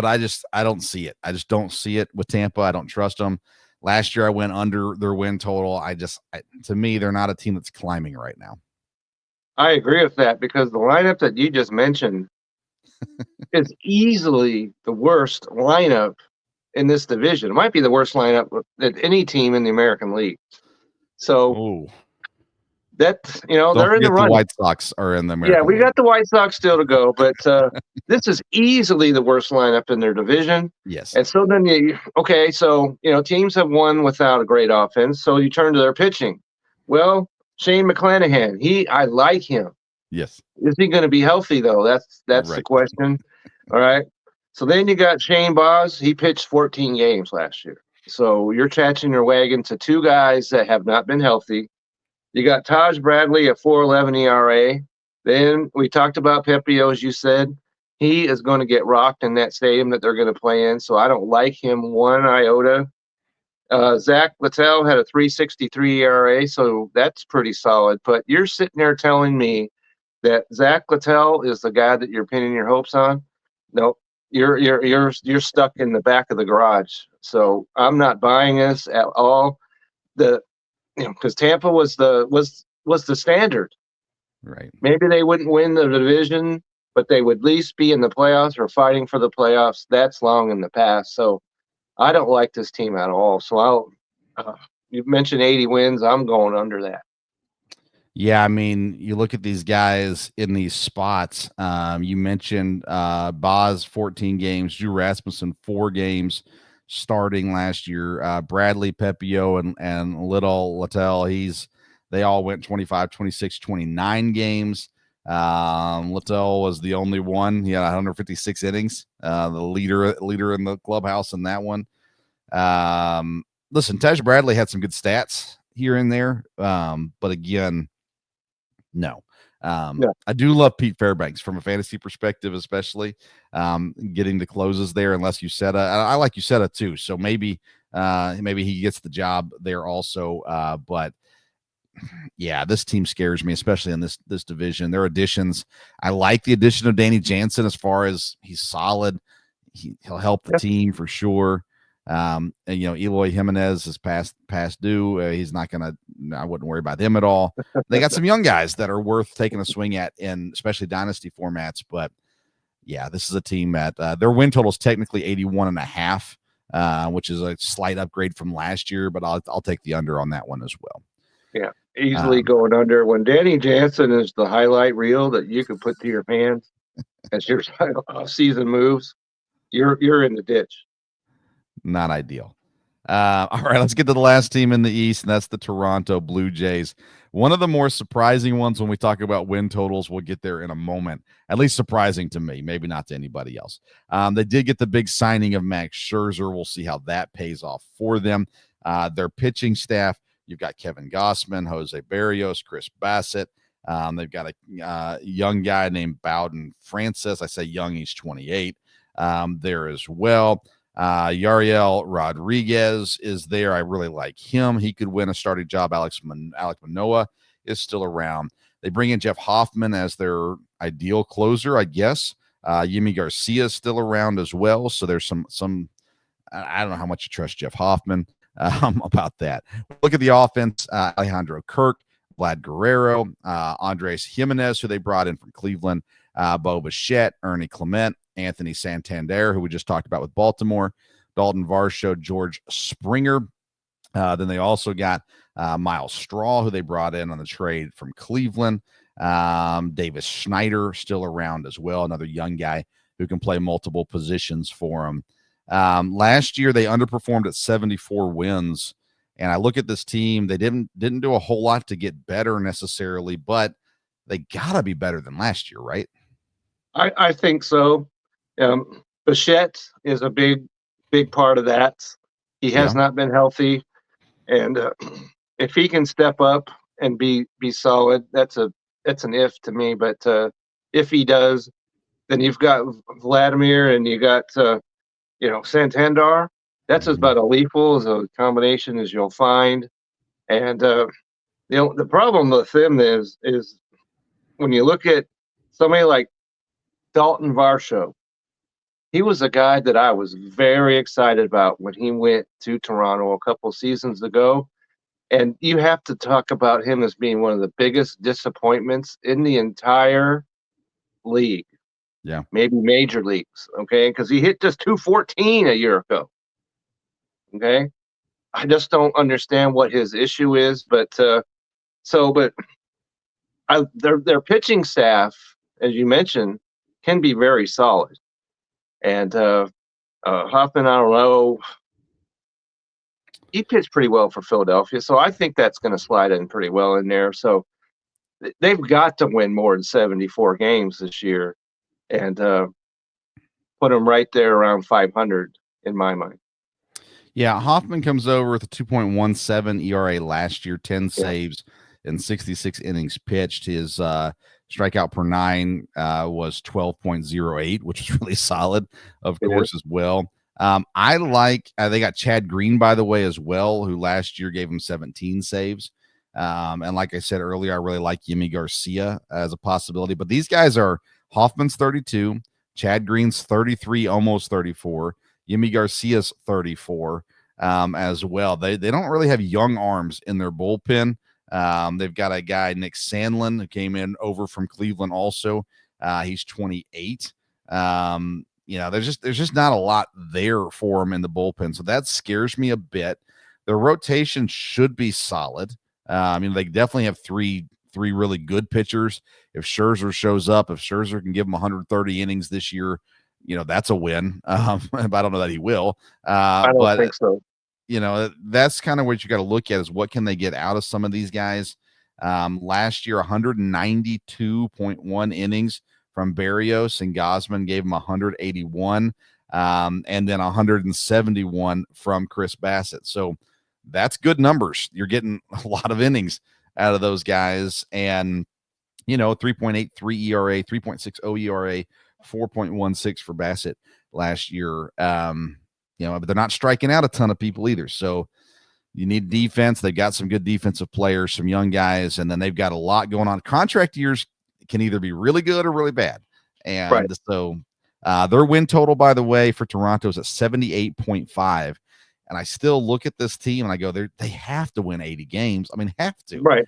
I don't see it. I just don't see it with Tampa. I don't trust them. Last year, I went under their win total. To me, they're not a team that's climbing right now. I agree with that because the lineup that you just mentioned is easily the worst lineup in this division. It might be the worst lineup at any team in the American League. So they're in the running. The White Sox are in the American League. League. Got the White Sox still to go, but this is easily the worst lineup in their division. Yes. And so then teams have won without a great offense, so you turn to their pitching. Well, Shane McClanahan, I like him. Yes. Is he going to be healthy though? That's right. The question. All right. So then you got Shane Baz. He pitched 14 games last year. So you're attaching your wagon to two guys that have not been healthy. You got Taj Bradley at 4.11 ERA. Then we talked about Pepio, as you said. He is going to get rocked in that stadium that they're going to play in, so I don't like him one iota. Zach Littell had a 3.63 ERA, so that's pretty solid. But you're sitting there telling me that Zach Littell is the guy that you're pinning your hopes on? No, you're stuck in the back of the garage. So I'm not buying this at all. Because Tampa was the standard. Right. Maybe they wouldn't win the division, but they would at least be in the playoffs or fighting for the playoffs. That's long in the past. So I don't like this team at all. So you mentioned 80 wins. I'm going under that. Yeah, I mean, you look at these guys in these spots. You mentioned Baz 14 games, Drew Rasmussen 4 games starting last year. Bradley, Pepio, and Littell, they all went 25, 26, 29 games. Littell was the only one. He had 156 innings, the leader in the clubhouse in that one. Listen, Taj Bradley had some good stats here and there, but again, no. I do love Pete Fairbanks from a fantasy perspective, especially getting the closes there. Unless Uceta, I like Uceta too, so maybe he gets the job there also. But yeah, this team scares me, especially in this division. Their additions, I like the addition of Danny Jansen as far as he's solid. He'll help the team for sure. And Eloy Jimenez is past due. He's not gonna. I wouldn't worry about him at all. They got some young guys that are worth taking a swing at, in especially dynasty formats. But yeah, this is a team that their win total is technically 81.5. which is a slight upgrade from last year, but I'll take the under on that one as well. Yeah, easily going under. When Danny Jansen is the highlight reel that you can put to your hands as your season moves, you're in the ditch. Not ideal. All right, let's get to the last team in the East, and that's the Toronto Blue Jays. One of the more surprising ones when we talk about win totals. We'll get there in a moment. At least surprising to me, maybe not to anybody else. They did get the big signing of Max Scherzer. We'll see how that pays off for them. Their pitching staff, you've got Kevin Gausman, Jose Barrios, Chris Bassett. They've got a young guy named Bowden Francis. I say young, he's 28 there as well. Yariel Rodriguez is there. I really like him. He could win a starting job. Alec Manoah is still around. They bring in Jeff Hoffman as their ideal closer, I guess. Yimi Garcia is still around as well. So there's some I don't know how much you trust Jeff Hoffman about that. Look at the offense. Alejandro Kirk, Vlad Guerrero, Andres Jimenez, who they brought in from Cleveland, Bo Bichette, Ernie Clement, Anthony Santander, who we just talked about with Baltimore, Dalton Varsho, George Springer. Then they also got Miles Straw, who they brought in on the trade from Cleveland. Davis Schneider still around as well, another young guy who can play multiple positions for them. Last year, they underperformed at 74 wins. And I look at this team, they didn't do a whole lot to get better necessarily, but they got to be better than last year, right? I think so. Bichette is a big part of that. He has not been healthy, and if he can step up and be solid, that's an if to me. But if he does, then you've got Vladimir and you got Santander. That's about as lethal as a combination as you'll find. And the problem with them is when you look at somebody like Dalton Varsho, he was a guy that I was very excited about when he went to Toronto a couple seasons ago. And you have to talk about him as being one of the biggest disappointments in the entire league. Yeah. Maybe major leagues. Okay. Because he hit just 214 a year ago. Okay. I just don't understand what his issue is. But their pitching staff, as you mentioned, can be very solid. And Hoffman, I don't know, he pitched pretty well for Philadelphia, so I think that's going to slide in pretty well in there. So they've got to win more than 74 games this year and put them right there around 500 in my mind. Yeah, Hoffman comes over with a 2.17 ERA last year, 10 saves and 66 innings pitched. His strikeout per nine was 12.08, which is really solid, of course, as well. I like they got Chad Green, by the way, as well, who last year gave him 17 saves. And like I said earlier, I really like Yimi Garcia as a possibility. But these guys are Hoffman's 32, Chad Green's 33, almost 34. Yimi Garcia's 34 as well. They don't really have young arms in their bullpen. They've got a guy, Nick Sandlin, who came in over from Cleveland also. He's 28. There's just not a lot there for him in the bullpen. So that scares me a bit. Their rotation should be solid. They definitely have three really good pitchers. If Scherzer shows up, if Scherzer can give them 130 innings this year, that's a win. But I don't know that he will. I don't think so. That's kind of what you got to look at is what can they get out of some of these guys. Last year, 192.1 innings from Barrios, and Gausman gave him 181, and then 171 from Chris Bassett. So that's good numbers. You're getting a lot of innings out of those guys, and 3.83 ERA, 3.60 ERA, 4.16 for Bassett last year. But they're not striking out a ton of people either. So you need defense. They've got some good defensive players, some young guys, and then they've got a lot going on. Contract years can either be really good or really bad. And so their win total, by the way, for Toronto is at 78.5. And I still look at this team and I go, they have to win 80 games. I mean, have to. Right.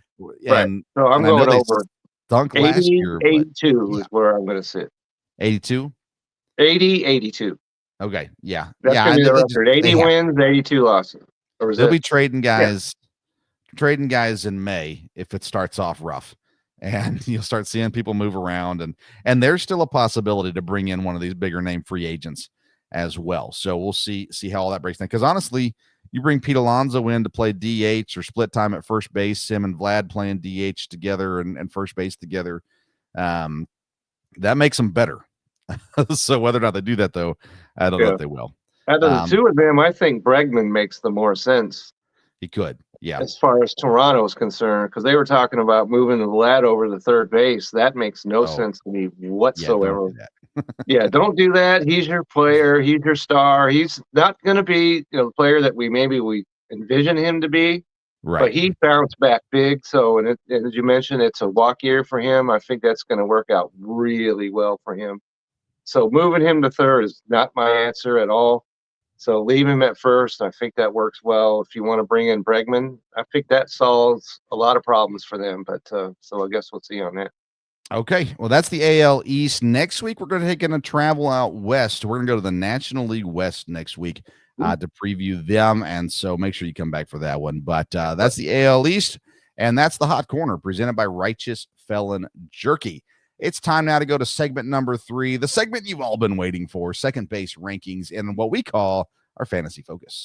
And so I'm going over stunk 80, last year. 82 is where I'm going to sit. 82? 82. Okay. Yeah. That's Yeah. going to be the They just, record. 80 wins, 82 losses. Or is they'll it? be trading guys in May if it starts off rough. And you'll start seeing people move around, and there's still a possibility to bring in one of these bigger name free agents as well. So we'll see how all that breaks down. Because honestly, you bring Pete Alonso in to play DH or split time at first base, Sim and Vlad playing DH together and first base together. That makes them better. So whether or not they do that, though, I don't know if they will. Out of the two of them, I think Bregman makes the more sense. He could, yeah. As far as Toronto is concerned, because they were talking about moving the lad over to third base. That makes no sense to me whatsoever. Yeah, don't do that. He's your player. He's your star. He's not going to be the player that we envision him to be. Right. But he bounced back big. So, and as you mentioned, it's a walk year for him. I think that's going to work out really well for him. So moving him to third is not my answer at all. So leave him at first. I think that works well. If you want to bring in Bregman, I think that solves a lot of problems for them. But so I guess we'll see on that. Okay. Well, that's the AL East. Next week, we're going to travel out west. We're going to go to the National League West next week to preview them. And so make sure you come back for that one. But that's the AL East. And that's the Hot Corner presented by Righteous Felon Jerky. It's time now to go to segment number 3, the segment you've all been waiting for, second base rankings, and what we call our Fantasy Focus.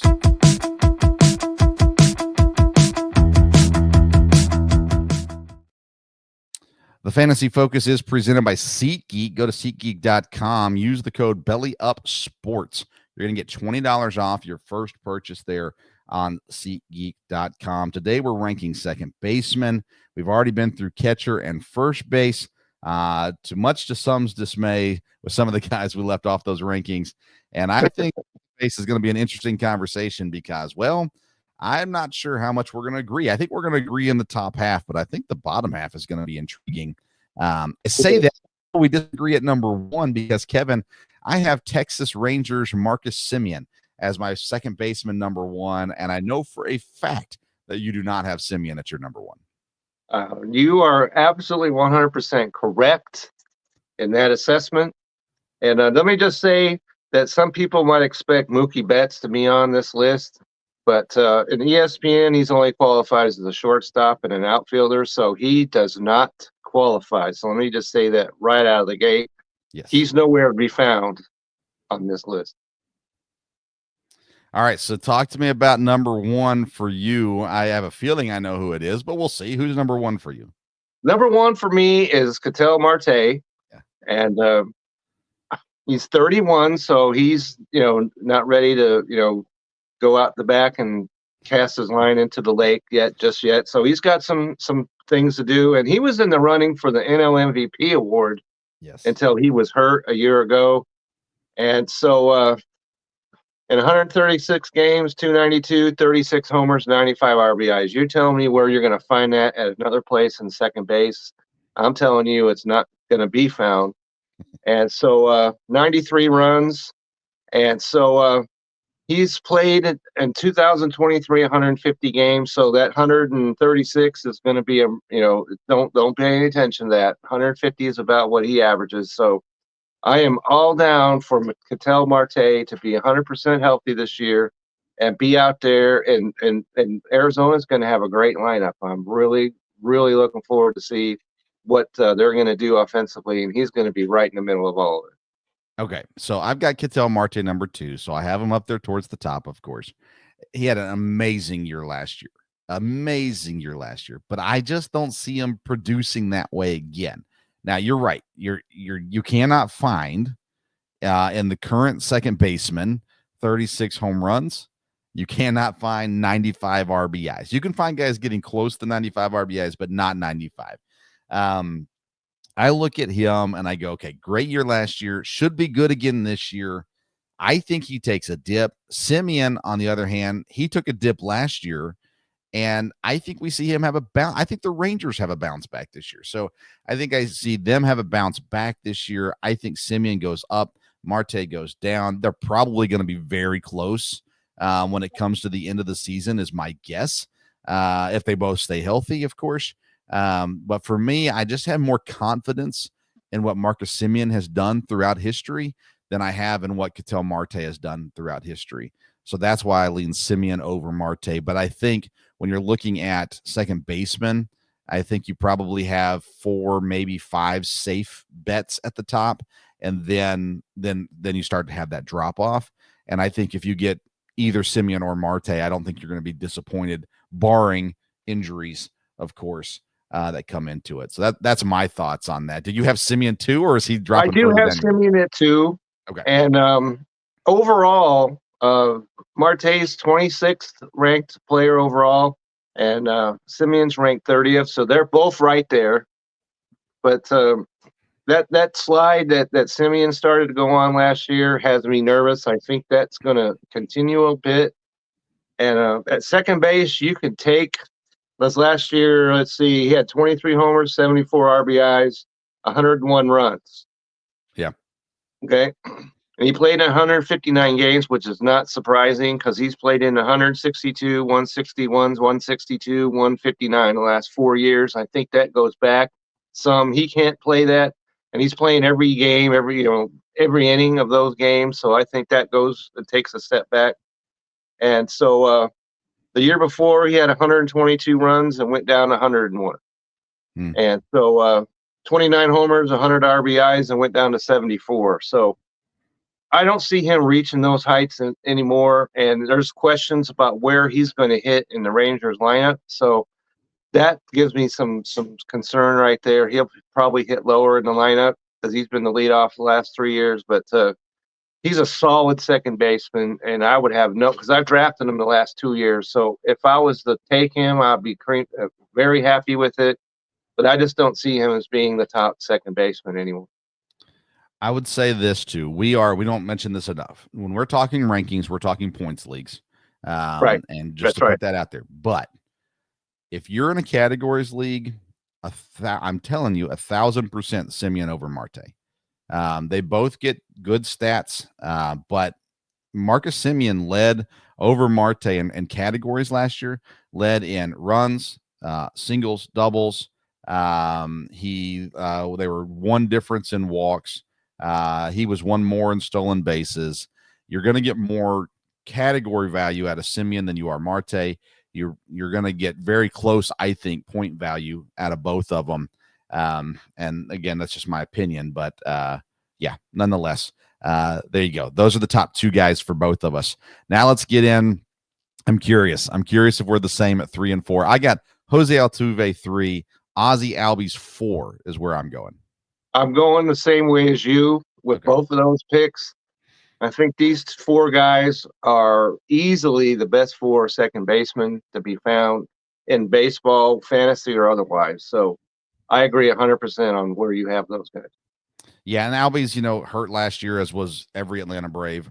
The Fantasy Focus is presented by SeatGeek. Go to SeatGeek.com. Use the code BellyUpSports. You're going to get $20 off your first purchase there on SeatGeek.com. Today, we're ranking second baseman. We've already been through catcher and first base. To some's dismay with some of the guys we left off those rankings. And I think base is going to be an interesting conversation because, well, I'm not sure how much we're going to agree. I think we're going to agree in the top half, but I think the bottom half is going to be intriguing. I say that we disagree at number 1 because, Kevin, I have Texas Rangers Marcus Semien as my second baseman number 1, and I know for a fact that you do not have Semien at your number 1. You are absolutely 100% correct in that assessment. And let me just say that some people might expect Mookie Betts to be on this list, but in ESPN, he's only qualified as a shortstop and an outfielder, so he does not qualify. So let me just say that right out of the gate. Yes. He's nowhere to be found on this list. All right, so talk to me about number 1 for you. I have a feeling I know who it is, but we'll see. Who's number 1 for you? Number 1 for me is Ketel Marte, and he's 31, so he's not ready to go out the back and cast his line into the lake just yet. So he's got some things to do, and he was in the running for the NL MVP award until he was hurt a year ago, and so. In 136 games, 292, 36 homers, 95 RBIs. You're telling me where you're going to find that at another place in second base? I'm telling you it's not going to be found. And so 93 runs. And so he's played in 2023 150 games. So that 136 is going to be don't pay any attention to that. 150 is about what he averages. So I am all down for Ketel Marte to be 100% healthy this year and be out there. And Arizona's going to have a great lineup. I'm really, really looking forward to see what they're going to do offensively, and he's going to be right in the middle of all of it. Okay, so I've got Ketel Marte number 2, so I have him up there towards the top, of course. He had an amazing year last year, but I just don't see him producing that way again. Now you're right. You cannot find in the current second baseman 36 home runs. You cannot find 95 RBIs. You can find guys getting close to 95 RBIs, but not 95. I look at him and I go, okay, great year last year, should be good again this year. I think he takes a dip. Semien, on the other hand, he took a dip last year. And I think we see him have a bounce. I think the Rangers have a bounce back this year. So I think I see them have a bounce back this year. I think Semien goes up, Marte goes down. They're probably going to be very close when it comes to the end of the season is my guess. If they both stay healthy, of course. But for me, I just have more confidence in what Marcus Semien has done throughout history than I have in what Ketel Marte has done throughout history. So that's why I lean Semien over Marte. But I think when you're looking at second baseman, I think you probably have 4, maybe 5 safe bets at the top, and then you start to have that drop off. And I think if you get either Semien or Marte, I don't think you're going to be disappointed, barring injuries, of course, that come into it. So that's my thoughts on that. Did you have Semien too, or is he dropping? I do have Semien at 2. Okay. And overall, Marte's 26th ranked player overall, and Semien's ranked 30th. So they're both right there. But that slide that Semien started to go on last year has me nervous. I think that's going to continue a bit. And at second base, you could take last year. Let's see, he had 23 homers, 74 RBIs, 101 runs. Yeah. Okay. And he played in 159 games, which is not surprising because he's played in 162, 161, 162, 159 the last 4 years. I think that goes back some. He can't play that, and he's playing every game, every inning of those games. So I think that takes a step back. And so the year before, he had 122 runs and went down 101. And so 29 homers, 100 RBIs, and went down to 74. So I don't see him reaching those heights anymore. And there's questions about where he's going to hit in the Rangers lineup. So that gives me some concern right there. He'll probably hit lower in the lineup because he's been the leadoff the last 3 years. But he's a solid second baseman, and I would have because I've drafted him the last 2 years. So if I was to take him, I'd be very happy with it. But I just don't see him as being the top second baseman anymore. I would say this too. We don't mention this enough. When we're talking rankings, we're talking points leagues. Right. And just to put that out there. But if you're in a categories league, I'm telling you 1,000% Semien over Marte. They both get good stats, but Marcus Semien led over Marte in categories last year, led in runs, singles, doubles. They were one difference in walks. He was one more in stolen bases. You're going to get more category value out of Semien than you are Marte. You're going to get very close, I think, point value out of both of them. And again, that's just my opinion, but yeah, nonetheless, there you go. Those are the top 2 guys for both of us. Now let's get in. I'm curious if we're the same at 3 and 4. I got Jose Altuve 3, Ozzie Albies 4 is where I'm going. I'm going the same way as you with both of those picks. I think these 4 guys are easily the best 4 second basemen to be found in baseball, fantasy, or otherwise. So I agree 100% on where you have those guys. Yeah, and Albies, hurt last year, as was every Atlanta Brave.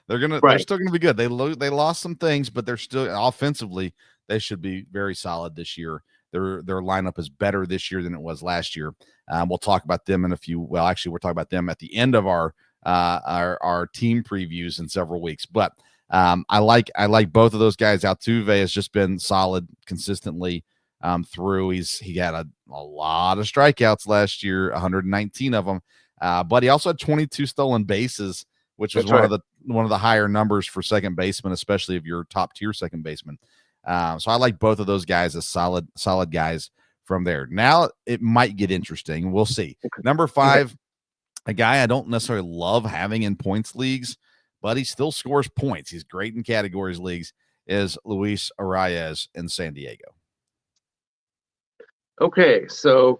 They're still gonna be good. They lost some things, but they're still offensively. They should be very solid this year. Their lineup is better this year than it was last year. We'll talk about them in a few. Well, actually, we're talking about them at the end of our team previews in several weeks. But I like both of those guys. Altuve has just been solid consistently through. He had a lot of strikeouts last year, 119 of them, but he also had 22 stolen bases, which was one of the higher numbers for second baseman, especially if you're top tier second baseman. So I like both of those guys as solid guys from there. Now it might get interesting. We'll see. Number 5, a guy I don't necessarily love having in points leagues, but he still scores points. He's great in categories leagues, is Luis Arias in San Diego. Okay, so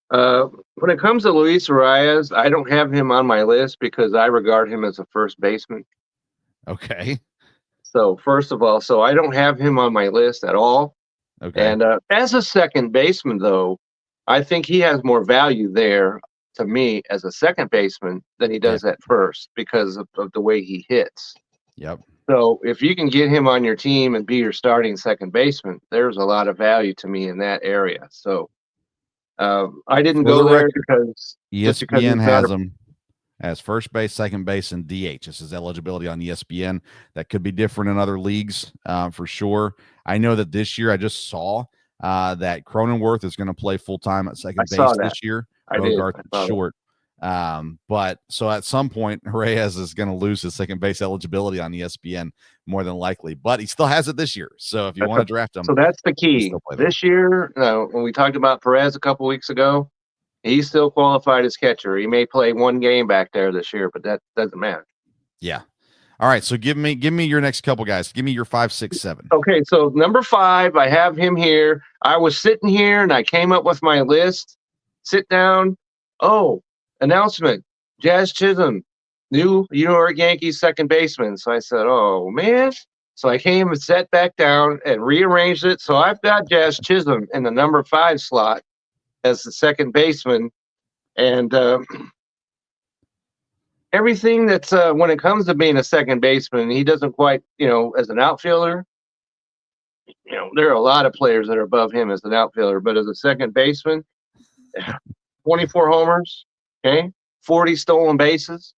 when it comes to Luis Arias, I don't have him on my list because I regard him as a first baseman. Okay. So first of all, I don't have him on my list at all. Okay. And as a second baseman, though, I think he has more value there to me as a second baseman than he does at first because of the way he hits. Yep. So if you can get him on your team and be your starting second baseman, there's a lot of value to me in that area. So I didn't go there because ESPN has him as first base, second base, and DH. This is eligibility on ESPN. That could be different in other leagues for sure. I know that this year I just saw that Cronenworth is going to play full time at second base this year. Bogarts short. But so at some point, Reyes is going to lose his second base eligibility on ESPN more than likely, but he still has it this year. So if you want to draft him, so that's the key. still play them. This year, when we talked about Perez a couple weeks ago, he's still qualified as catcher. He may play one game back there this year, but that doesn't matter. Yeah. All right. So give me your next couple guys. Give me your 5, 6, 7. Okay. So number 5, I have him here. I was sitting here and I came up with my list. Sit down. Oh, announcement. Jazz Chisholm, new New York Yankees second baseman. So I said, oh, man. So I came and sat back down and rearranged it. So I've got Jazz Chisholm in the number 5 slot as the second baseman. And everything that's when it comes to being a second baseman, he doesn't quite, as an outfielder, there are a lot of players that are above him as an outfielder, but as a second baseman, 24 homers, okay, 40 stolen bases.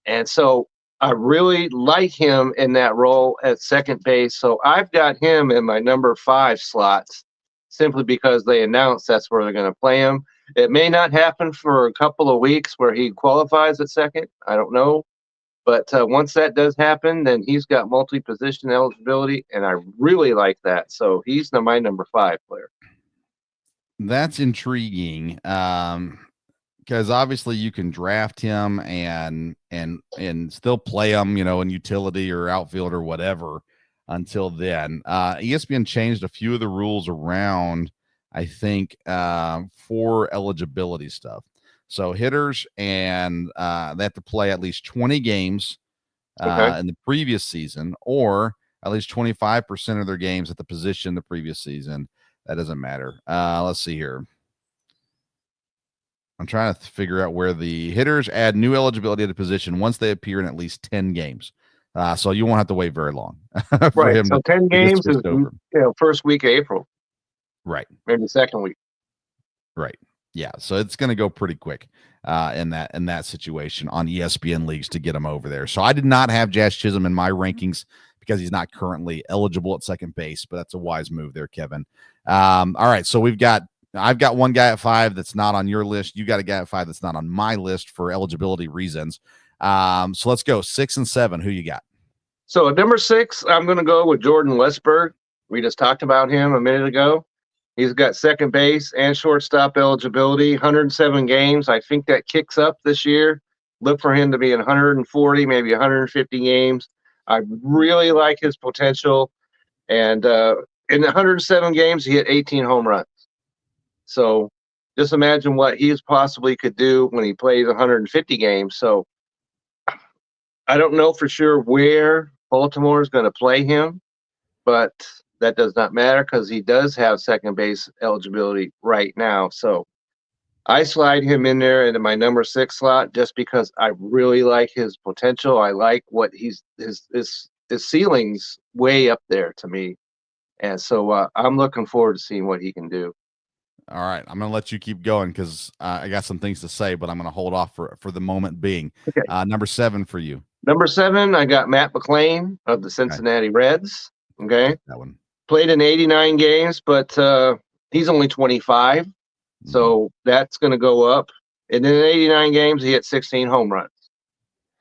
And so I really like him in that role at second base. So I've got him in my number 5 slots simply because they announced that's where they're going to play him. It may not happen for a couple of weeks where he qualifies at second. I don't know. But once that does happen, then he's got multi-position eligibility, and I really like that. So he's my number 5 player. That's intriguing because obviously you can draft him and still play him, in utility or outfield or whatever until then. ESPN changed a few of the rules around, I think, for eligibility stuff. So hitters and they have to play at least 20 games in the previous season, or at least 25% of their games at the position the previous season. That doesn't matter. Let's see here. I'm trying to figure out where the hitters add new eligibility to the position once they appear in at least 10 games. So you won't have to wait very long. Right. So 10 games is first week of April. Right. Maybe second week. Right. Yeah. So it's going to go pretty quick in that situation on ESPN leagues to get him over there. So I did not have Jazz Chisholm in my rankings because he's not currently eligible at second base, but that's a wise move there, Kevin. All right. So I've got one guy at 5 that's not on your list. You got a guy at 5 that's not on my list for eligibility reasons. So let's go 6 and 7. Who you got? So at number 6, I'm going to go with Jordan Westberg. We just talked about him a minute ago. He's got second base and shortstop eligibility, 107 games. I think that kicks up this year. Look for him to be in 140, maybe 150 games. I really like his potential. And in 107 games, he hit 18 home runs. So just imagine what he possibly could do when he plays 150 games. So I don't know for sure where Baltimore is going to play him, but that does not matter because he does have second base eligibility right now. So I slide him in there into my number 6 slot just because I really like his potential. I like what his ceiling's way up there to me. And so I'm looking forward to seeing what he can do. All right. I'm going to let you keep going because I got some things to say, but I'm going to hold off for the moment being. Okay. Number 7 for you. Number 7, I got Matt McLain of the Cincinnati Reds. Okay. That one. Played in 89 games, but he's only 25. Mm-hmm. So that's going to go up. And in 89 games, he hit 16 home runs.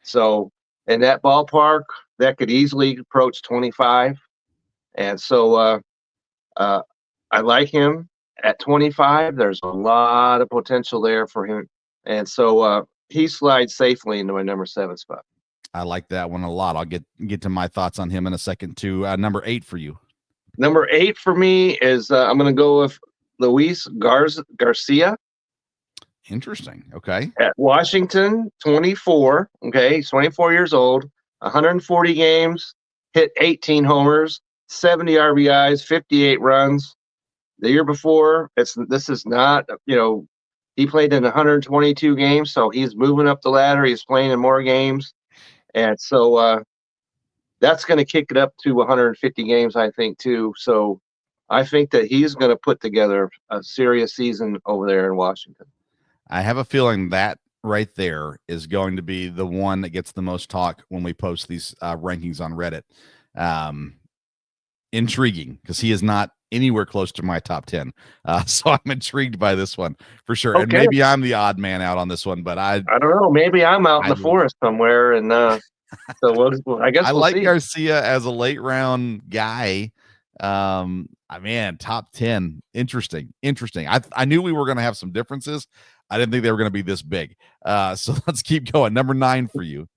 So in that ballpark, that could easily approach 25. And so I like him at 25. There's a lot of potential there for him. And so he slides safely into my number 7 spot. I like that one a lot. I'll get to my thoughts on him in a second too. Number 8 for you. Number 8 for me is I'm going to go with Luis Garcia. Interesting. Okay. At Washington, 24. Okay. He's 24 years old, 140 games, hit 18 homers, 70 RBIs, 58 runs. The year before, this is not, he played in 122 games, so he's moving up the ladder. He's playing in more games. And so that's going to kick it up to 150 games, I think, too. So I think that he's going to put together a serious season over there in Washington. I have a feeling that right there is going to be the one that gets the most talk when we post these rankings on Reddit. intriguing because he is not anywhere close to my top 10. So I'm intrigued by this one for sure. Okay. And maybe I'm the odd man out on this one, but I don't know. Maybe I'm out in the forest somewhere, and so I guess I we'll like see. Garcia as a late round guy. Man, top 10. Interesting. I knew we were going to have some differences. I didn't think they were going to be this big. So let's keep going. Number 9 for you.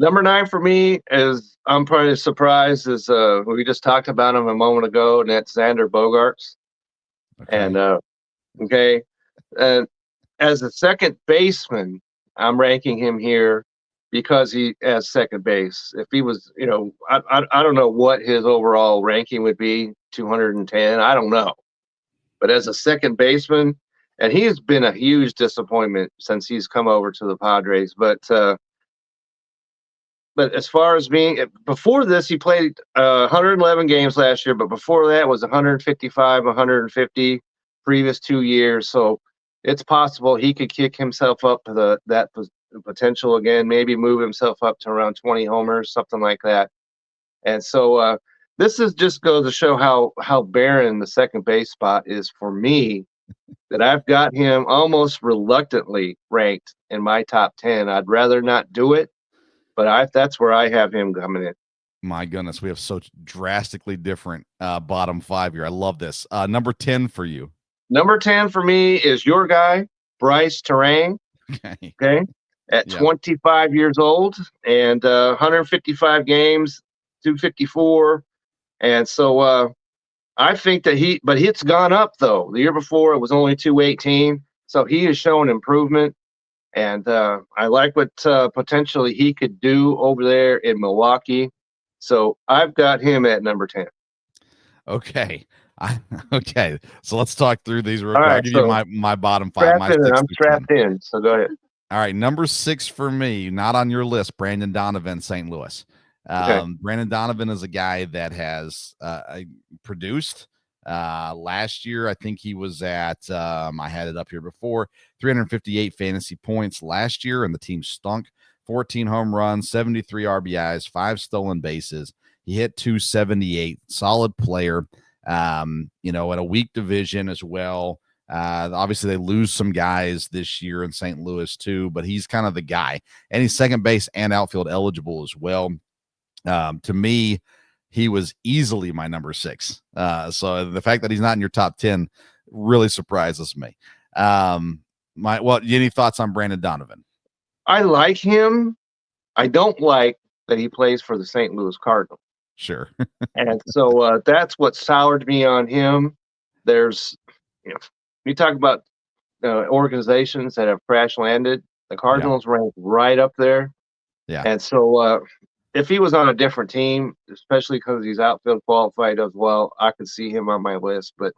Number 9 for me is, I'm probably surprised, is we just talked about him a moment ago, and that's Xander Bogaerts. Okay. And and as a second baseman, I'm ranking him here because he has second base. If he was, I don't know what his overall ranking would be, 210. I don't know. But as a second baseman, and he has been a huge disappointment since he's come over to the Padres. But as far as before this, he played 111 games last year, but before that was 155, 150 previous 2 years. So it's possible he could kick himself up to that potential again, maybe move himself up to around 20 homers, something like that. And so this is just goes to show how barren the second base spot is for me, that I've got him almost reluctantly ranked in my top 10. I'd rather not do it, but that's where I have him coming in. My goodness, we have such drastically different bottom 5 here. I love this. Number 10 for you. Number 10 for me is your guy, Bryce Terang. Okay. At 25 years old and 155 games, 254. And so I think that but it's gone up though. The year before it was only 218. So he has shown improvement. And I like what potentially he could do over there in Milwaukee. So I've got him at number 10. Okay. Okay. So let's talk through these real quick. I'll give you my bottom 5. I'm strapped in. So go ahead. All right. Number 6 for me, not on your list, Brandon Donovan, St. Louis. Okay. Brandon Donovan is a guy that has produced. Last year, I think he was at, I had it up here before, 358 fantasy points last year, and the team stunk. 14 home runs, 73 RBIs, 5 stolen bases. He hit 278. Solid player. In a weak division as well. Obviously, they lose some guys this year in St. Louis too, but he's kind of the guy. And he's second base and outfield eligible as well. To me, he was easily my number 6. So the fact that he's not in your top 10 really surprises me. Any thoughts on Brandon Donovan? I like him. I don't like that he plays for the St. Louis Cardinals. Sure. And so that's what soured me on him. There's, you talk about organizations that have crash landed. The Cardinals rank right up there. Yeah. And so if he was on a different team, especially because he's outfield qualified as well, I could see him on my list. But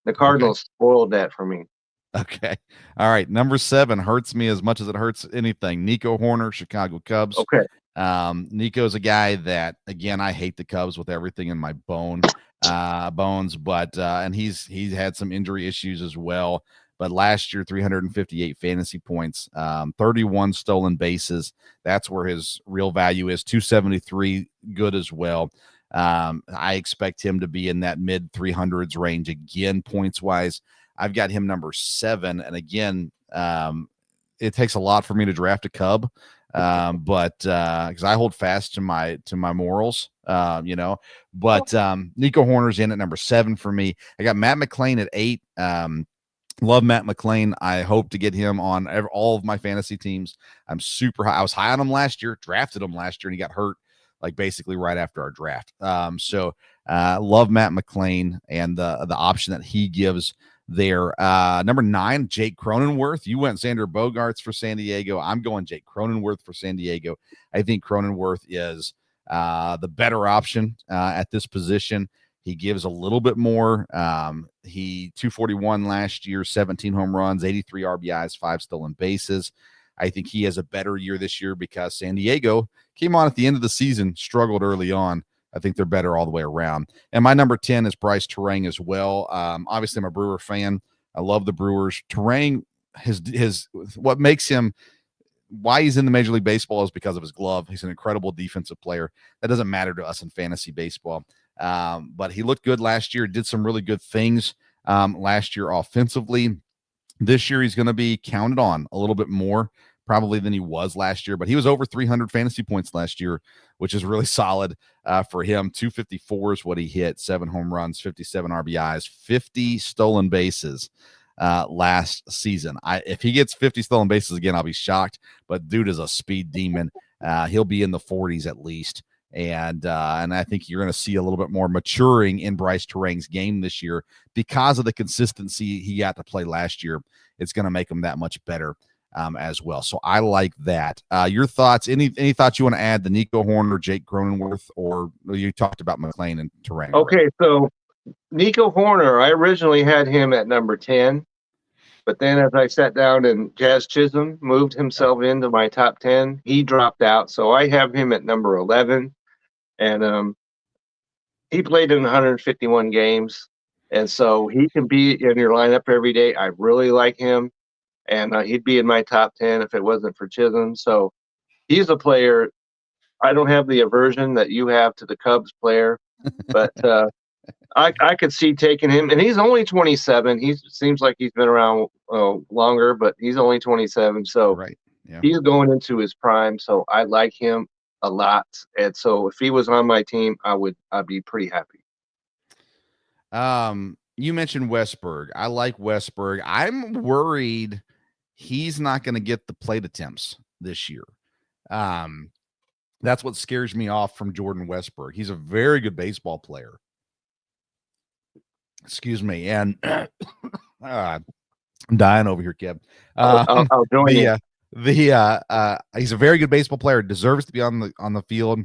the Cardinals spoiled that for me. Okay. All right. Number 7 hurts me as much as it hurts anything. Nico Horner, Chicago Cubs. Okay. Nico's a guy that, again, I hate the Cubs with everything in my bones, but and he's had some injury issues as well. But last year, 358 fantasy points, 31 stolen bases. That's where his real value is. 273 good as well. I expect him to be in that mid 300s range again, points wise. I've got him number 7. And again, it takes a lot for me to draft a Cub. But because I hold fast to my morals, but Nico Horner's in at number 7 for me. I got Matt McClain at 8. Love Matt McClain. I hope to get him on all of my fantasy teams. I'm super high. I was high on him last year, drafted him last year, and he got hurt like basically right after our draft. So love Matt McClain and the option that he gives there. Number 9, Jake Cronenworth. You went Xander Bogaerts for San Diego. I'm going Jake Cronenworth for San Diego. I think Cronenworth is the better option at this position. He gives a little bit more. He 241 last year, 17 home runs, 83 RBIs, 5 stolen bases. I think he has a better year this year because San Diego came on at the end of the season, struggled early on. I think they're better all the way around. And my number 10 is Bryce Terang as well. Obviously, I'm a Brewer fan. I love the Brewers. Terang, his what makes him why he's in the Major League Baseball is because of his glove. He's an incredible defensive player. That doesn't matter to us in fantasy baseball. But he looked good last year, did some really good things last year offensively. This year, he's going to be counted on a little bit more probably than he was last year, but he was over 300 fantasy points last year, which is really solid for him. 254 is what he hit, 7 home runs, 57 RBIs, 50 stolen bases last season. If he gets 50 stolen bases again, I'll be shocked, but dude is a speed demon. He'll be in the 40s at least. And I think you're going to see a little bit more maturing in Bryce Terang's game this year because of the consistency he got to play last year. It's going to make him that much better as well. So I like that. Your thoughts? Any thoughts you want to add? The Nico Horner, Jake Cronenworth, or you talked about McLean and Terang? Okay, so Nico Horner, I originally had him at number 10, but then as I sat down and Jazz Chisholm moved himself into my top 10, he dropped out. So I have him at number 11. And he played in 151 games, and so he can be in your lineup every day. I really like him, and he'd be in my top 10 if it wasn't for Chisholm. So he's a player. I don't have the aversion that you have to the Cubs player, but I could see taking him. And he's only 27. He seems like he's been around longer, but he's only 27. So Right. Yeah. He's going into his prime. So I like him a lot. And so if he was on my team, I'd be pretty happy. You mentioned Westberg. I like Westberg. I'm worried he's not going to get the plate attempts this year. That's what scares me off from Jordan Westberg. He's a very good baseball player. Excuse me. And I'm dying over here, Kev. I'll join you. He's a very good baseball player, deserves to be on the field.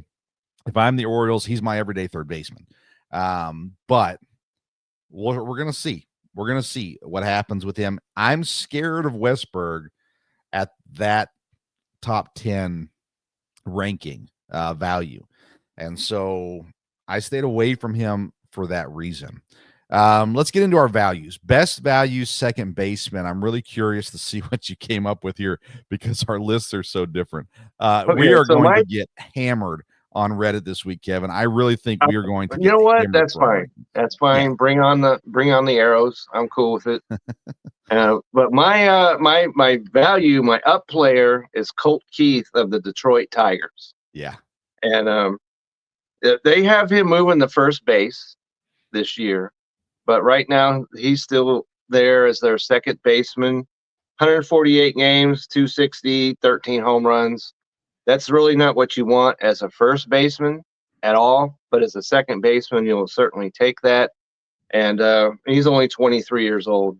If I'm the Orioles, he's my everyday third baseman. But we're going to see. We're going to see what happens with him. I'm scared of Westberg at that top 10 ranking value. And so I stayed away from him for that reason. Let's get into our values. Best value second baseman. I'm really curious to see what you came up with here because our lists are so different. We are going to get hammered on Reddit this week, Kevin. I really think we are going to get hammered. That's fine. That's fine. Yeah. Bring on the arrows. I'm cool with it. But my value, my up player is Colt Keith of the Detroit Tigers. Yeah. And they have him moving the first base this year. But right now, he's still there as their second baseman. 148 games, 260, 13 home runs. That's really not what you want as a first baseman at all. But as a second baseman, you'll certainly take that. And he's only 23 years old.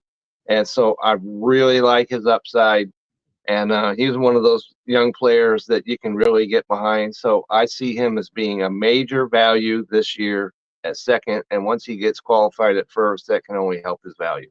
And so I really like his upside. And he's one of those young players that you can really get behind. So I see him as being a major value this year at second, and once he gets qualified at first, that can only help his value.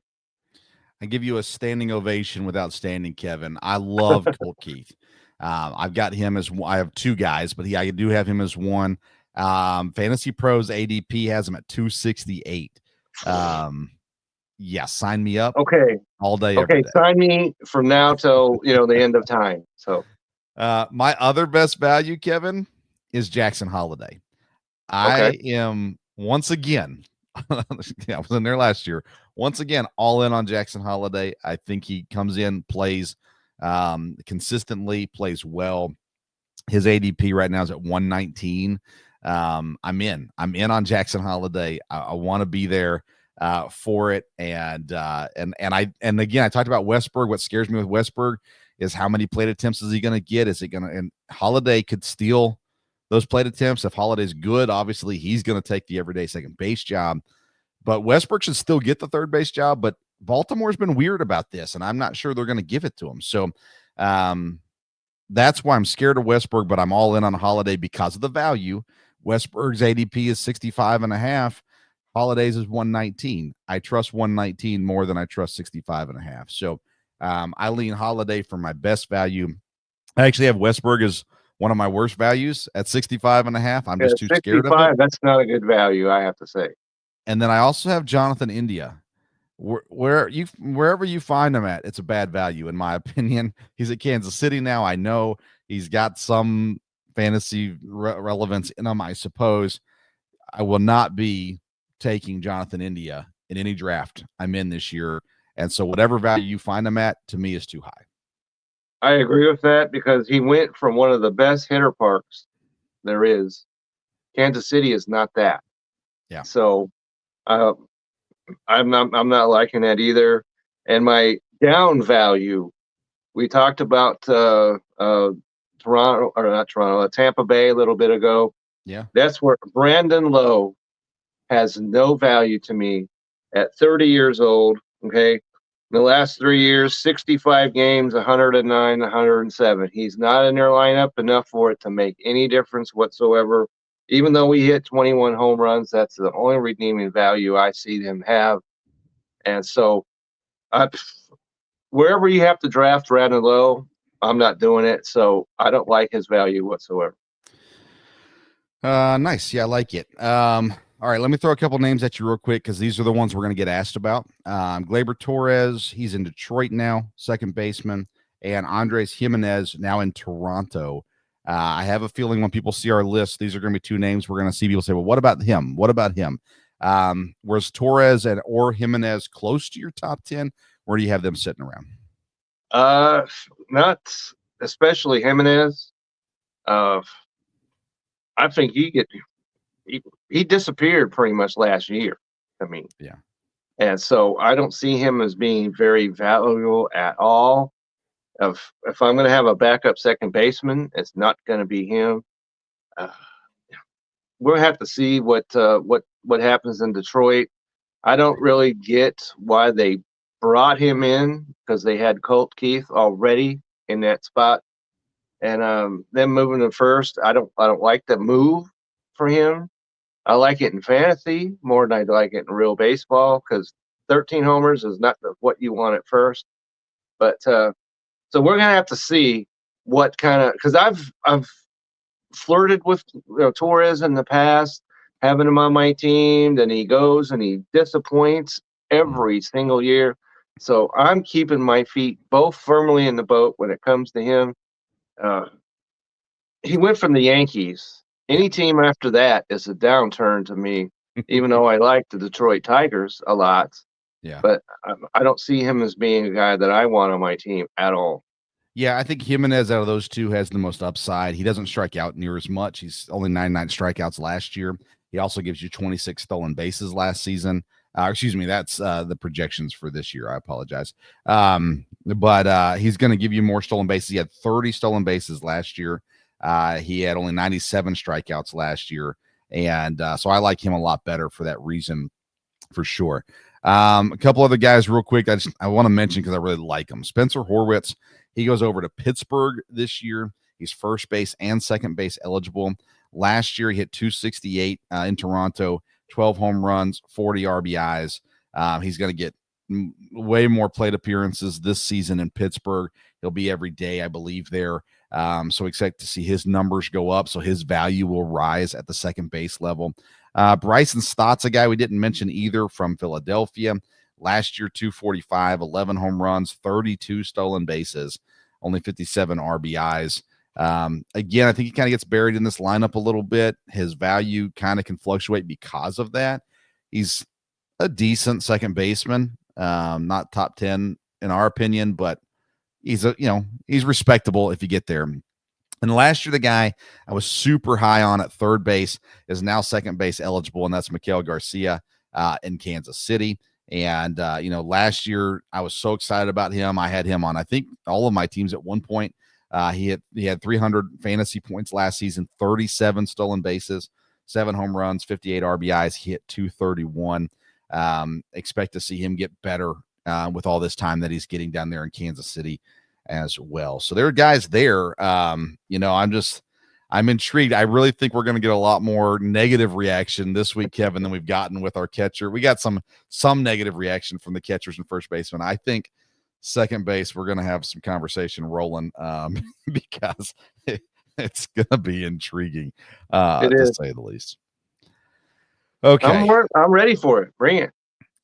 I give you a standing ovation without standing, Kevin. I love Colt Keith. I've got him as I have two guys, but I do have him as one. Fantasy Pros ADP has him at 268. Yeah, sign me up. Okay, all day. Okay, sign me from now till the end of time. So, my other best value, Kevin, is Jackson Holiday. I am. Once again, I was in there last year. Once again, all in on Jackson Holiday. I think he comes in, plays consistently, plays well. His ADP right now is at 119. I'm in on Jackson Holiday. I want to be there for it. And again, I talked about Westberg. What scares me with Westberg is how many plate attempts is he going to get? Is it going to? And Holiday could steal those plate attempts. If Holiday's good, obviously he's going to take the everyday second base job, but Westbrook should still get the third base job. But Baltimore's been weird about this, and I'm not sure they're going to give it to him. So that's why I'm scared of Westbrook, but I'm all in on Holiday because of the value. Westberg's ADP is 65.5. Holiday's is 119. I trust 119 more than I trust 65.5. So I lean Holiday for my best value. I actually have Westberg as one of my worst values at 65.5. I'm just too scared of it. That's not a good value, I have to say. And then I also have Jonathan India wherever you find him at, it's a bad value in my opinion. He's at Kansas City now. I know he's got some fantasy relevance in him, I suppose. I will not be taking Jonathan India in any draft I'm in this year. And so whatever value you find him at, to me, is too high. I agree with that because he went from one of the best hitter parks there is. Kansas City is not that. Yeah. So I'm not liking that either. And my down value, we talked about Toronto, or not Toronto, Tampa Bay a little bit ago. Yeah. That's where Brandon Lowe has no value to me at 30 years old. Okay. In the last 3 years, 65 games, 109, 107. He's not in their lineup enough for it to make any difference whatsoever. Even though we hit 21 home runs, that's the only redeeming value I see him have. And so wherever you have to draft Brandon Lowe, I'm not doing it. So I don't like his value whatsoever. Nice. Yeah, I like it. All right, let me throw a couple names at you real quick because these are the ones we're going to get asked about. Gleyber Torres, he's in Detroit now, second baseman, and Andres Jimenez now in Toronto. I have a feeling when people see our list, these are going to be two names we're going to see people say, well, what about him? What about him? Whereas Torres or Jimenez close to your top 10? Where do you have them sitting around? Not especially Jimenez. I think he disappeared pretty much last year. I mean, yeah. And so I don't see him as being very valuable at all. If I'm going to have a backup second baseman, it's not going to be him. We'll have to see what happens in Detroit. I don't really get why they brought him in because they had Colt Keith already in that spot, and them moving to first. I don't like the move for him. I like it in fantasy more than I like it in real baseball because 13 homers is not what you want at first. But so we're gonna have to see what kind of, because I've flirted with Torres in the past, having him on my team. Then he goes and he disappoints every single year. So I'm keeping my feet both firmly in the boat when it comes to him. He went from the Yankees. Any team after that is a downturn to me, even though I like the Detroit Tigers a lot. Yeah. But I don't see him as being a guy that I want on my team at all. Yeah, I think Jimenez out of those two has the most upside. He doesn't strike out near as much. He's only 99 strikeouts last year. He also gives you 26 stolen bases last season. Excuse me, that's the projections for this year. I apologize. But he's going to give you more stolen bases. He had 30 stolen bases last year. He had only 97 strikeouts last year. And so I like him a lot better for that reason, for sure. A couple other guys real quick I want to mention because I really like them. Spencer Horwitz, he goes over to Pittsburgh this year. He's first base and second base eligible. Last year, he hit 268 in Toronto, 12 home runs, 40 RBIs. He's going to get way more plate appearances this season in Pittsburgh. He'll be every day, I believe, there. So expect to see his numbers go up, so his value will rise at the second base level. Bryson Stott's a guy we didn't mention either from Philadelphia. Last year, 245, 11 home runs, 32 stolen bases, only 57 RBIs. Again, I think he kind of gets buried in this lineup a little bit. His value kind of can fluctuate because of that. He's a decent second baseman, not top 10 in our opinion, but he's respectable if you get there. And last year, the guy I was super high on at third base is now second base eligible, and that's Miguel Garcia in Kansas City. And, last year I was so excited about him. I had him on, I think, all of my teams at one point. He had 300 fantasy points last season, 37 stolen bases, 7 home runs, 58 RBIs. He hit 231. Expect to see him get better with all this time that he's getting down there in Kansas City as well. So there are guys there. I'm intrigued. I really think we're going to get a lot more negative reaction this week, Kevin, than we've gotten with our catcher. We got some negative reaction from the catchers and first baseman. I think second base, we're going to have some conversation rolling because it's going to be intriguing, to say the least. Okay. I'm ready for it. Bring it.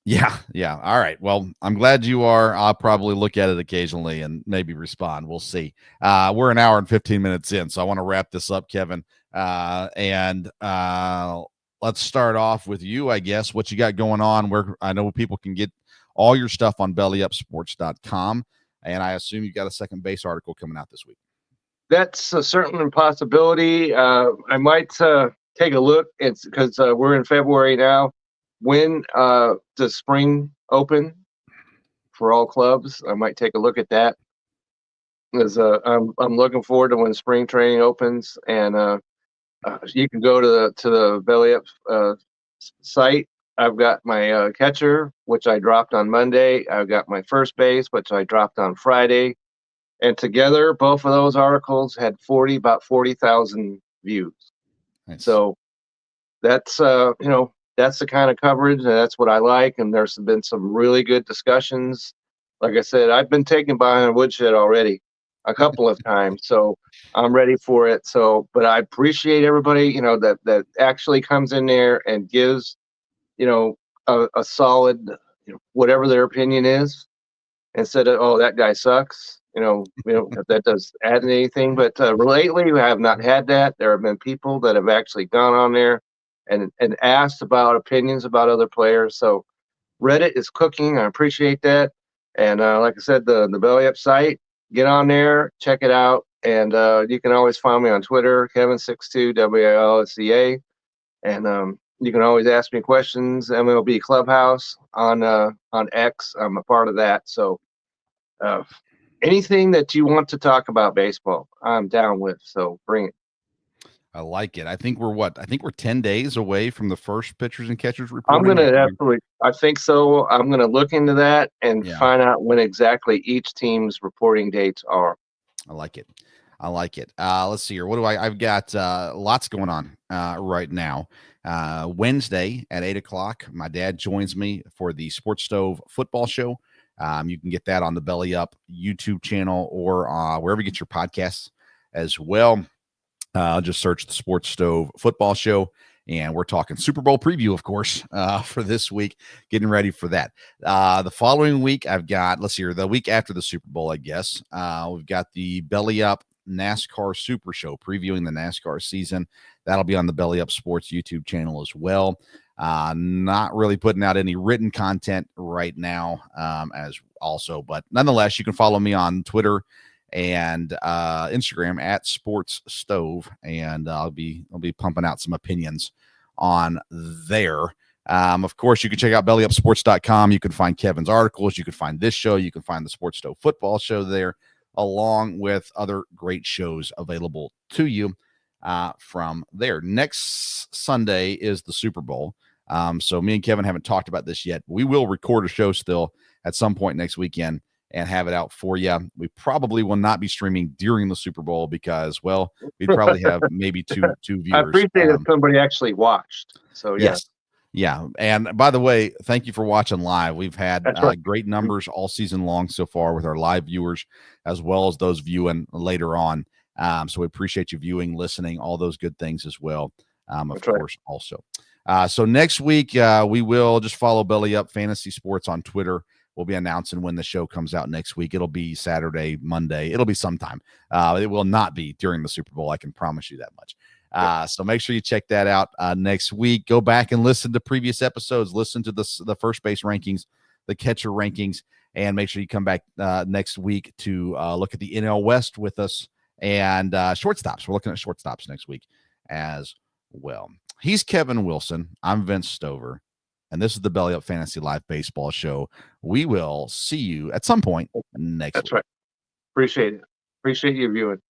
Yeah. Yeah. All right. Well, I'm glad you are. I'll probably look at it occasionally and maybe respond. We'll see. We're an hour and 15 minutes in, so I want to wrap this up, Kevin. And let's start off with you, I guess. What you got going on? Where I know people can get all your stuff on bellyupsports.com. And I assume you got a second base article coming out this week. That's a certain possibility. I might take a look. It's because we're in February now. When does spring open for all clubs? I might take a look at that. Because I'm looking forward to when spring training opens, and you can go to the Belly Up site. I've got my catcher, which I dropped on Monday. I've got my first base, which I dropped on Friday. And together, both of those articles had about 40,000 views. Nice. So that's that's the kind of coverage, and that's what I like. And there's been some really good discussions. Like I said, I've been taken behind a woodshed already a couple of times, so I'm ready for it. So, but I appreciate everybody, that actually comes in there and gives, a solid, whatever their opinion is, instead of, oh, that guy sucks. If that does add anything. But lately, we have not had that. There have been people that have actually gone on there and asked about opinions about other players. So Reddit is cooking. I appreciate that. And like I said, the Belly Up site, get on there, check it out. And you can always find me on Twitter, Kevin62, WILSCA. And you can always ask me questions. MLB Clubhouse on X. I'm a part of that. So anything that you want to talk about baseball, I'm down with. So bring it. I like it. I think we're 10 days away from the first pitchers and catchers I'm reporting. going to absolutely, I think so. I'm going to look into that and find out when exactly each team's reporting dates are. I like it. Let's see here. I've got lots going on right now. Wednesday at 8:00, my dad joins me for the Sports Stove football show. You can get that on the Belly Up YouTube channel or wherever you get your podcasts as well. Just search the Sports Stove football show, and we're talking Super Bowl preview, of course, for this week, getting ready for that. The following week, I've got, the week after the Super Bowl, I guess, we've got the Belly Up NASCAR Super Show previewing the NASCAR season. That'll be on the Belly Up Sports YouTube channel as well. Not really putting out any written content right now, as also, but nonetheless, you can follow me on Twitter and Instagram at Sports Stove, and I'll be pumping out some opinions on there. Of course, you can check out bellyupsports.com. You can find Kevin's articles. You can find this show. You can find the Sports Stove football show there, along with other great shows available to you from there. Next Sunday is the Super Bowl. So me and Kevin haven't talked about this yet. We will record a show still at some point next weekend and have it out for you. We probably will not be streaming during the Super Bowl because, well, we'd probably have maybe two viewers. I appreciate if somebody actually watched. So yes. Yeah. And by the way, thank you for watching live. We've had great numbers all season long so far with our live viewers, as well as those viewing later on. So we appreciate you viewing, listening, all those good things as well. Of course, also. So next week, we will just follow Belly Up Fantasy Sports on Twitter. We'll be announcing when the show comes out next week. It'll be Saturday, Monday. It'll be sometime. It will not be during the Super Bowl. I can promise you that much. So make sure you check that out next week. Go back and listen to previous episodes. Listen to the first base rankings, the catcher rankings, and make sure you come back next week to look at the NL West with us and shortstops. We're looking at shortstops next week as well. He's Kevin Wilson. I'm Vince Stover. And this is the Belly Up Fantasy Live Baseball Show. We will see you at some point next week. That's right. Appreciate it. Appreciate you viewing.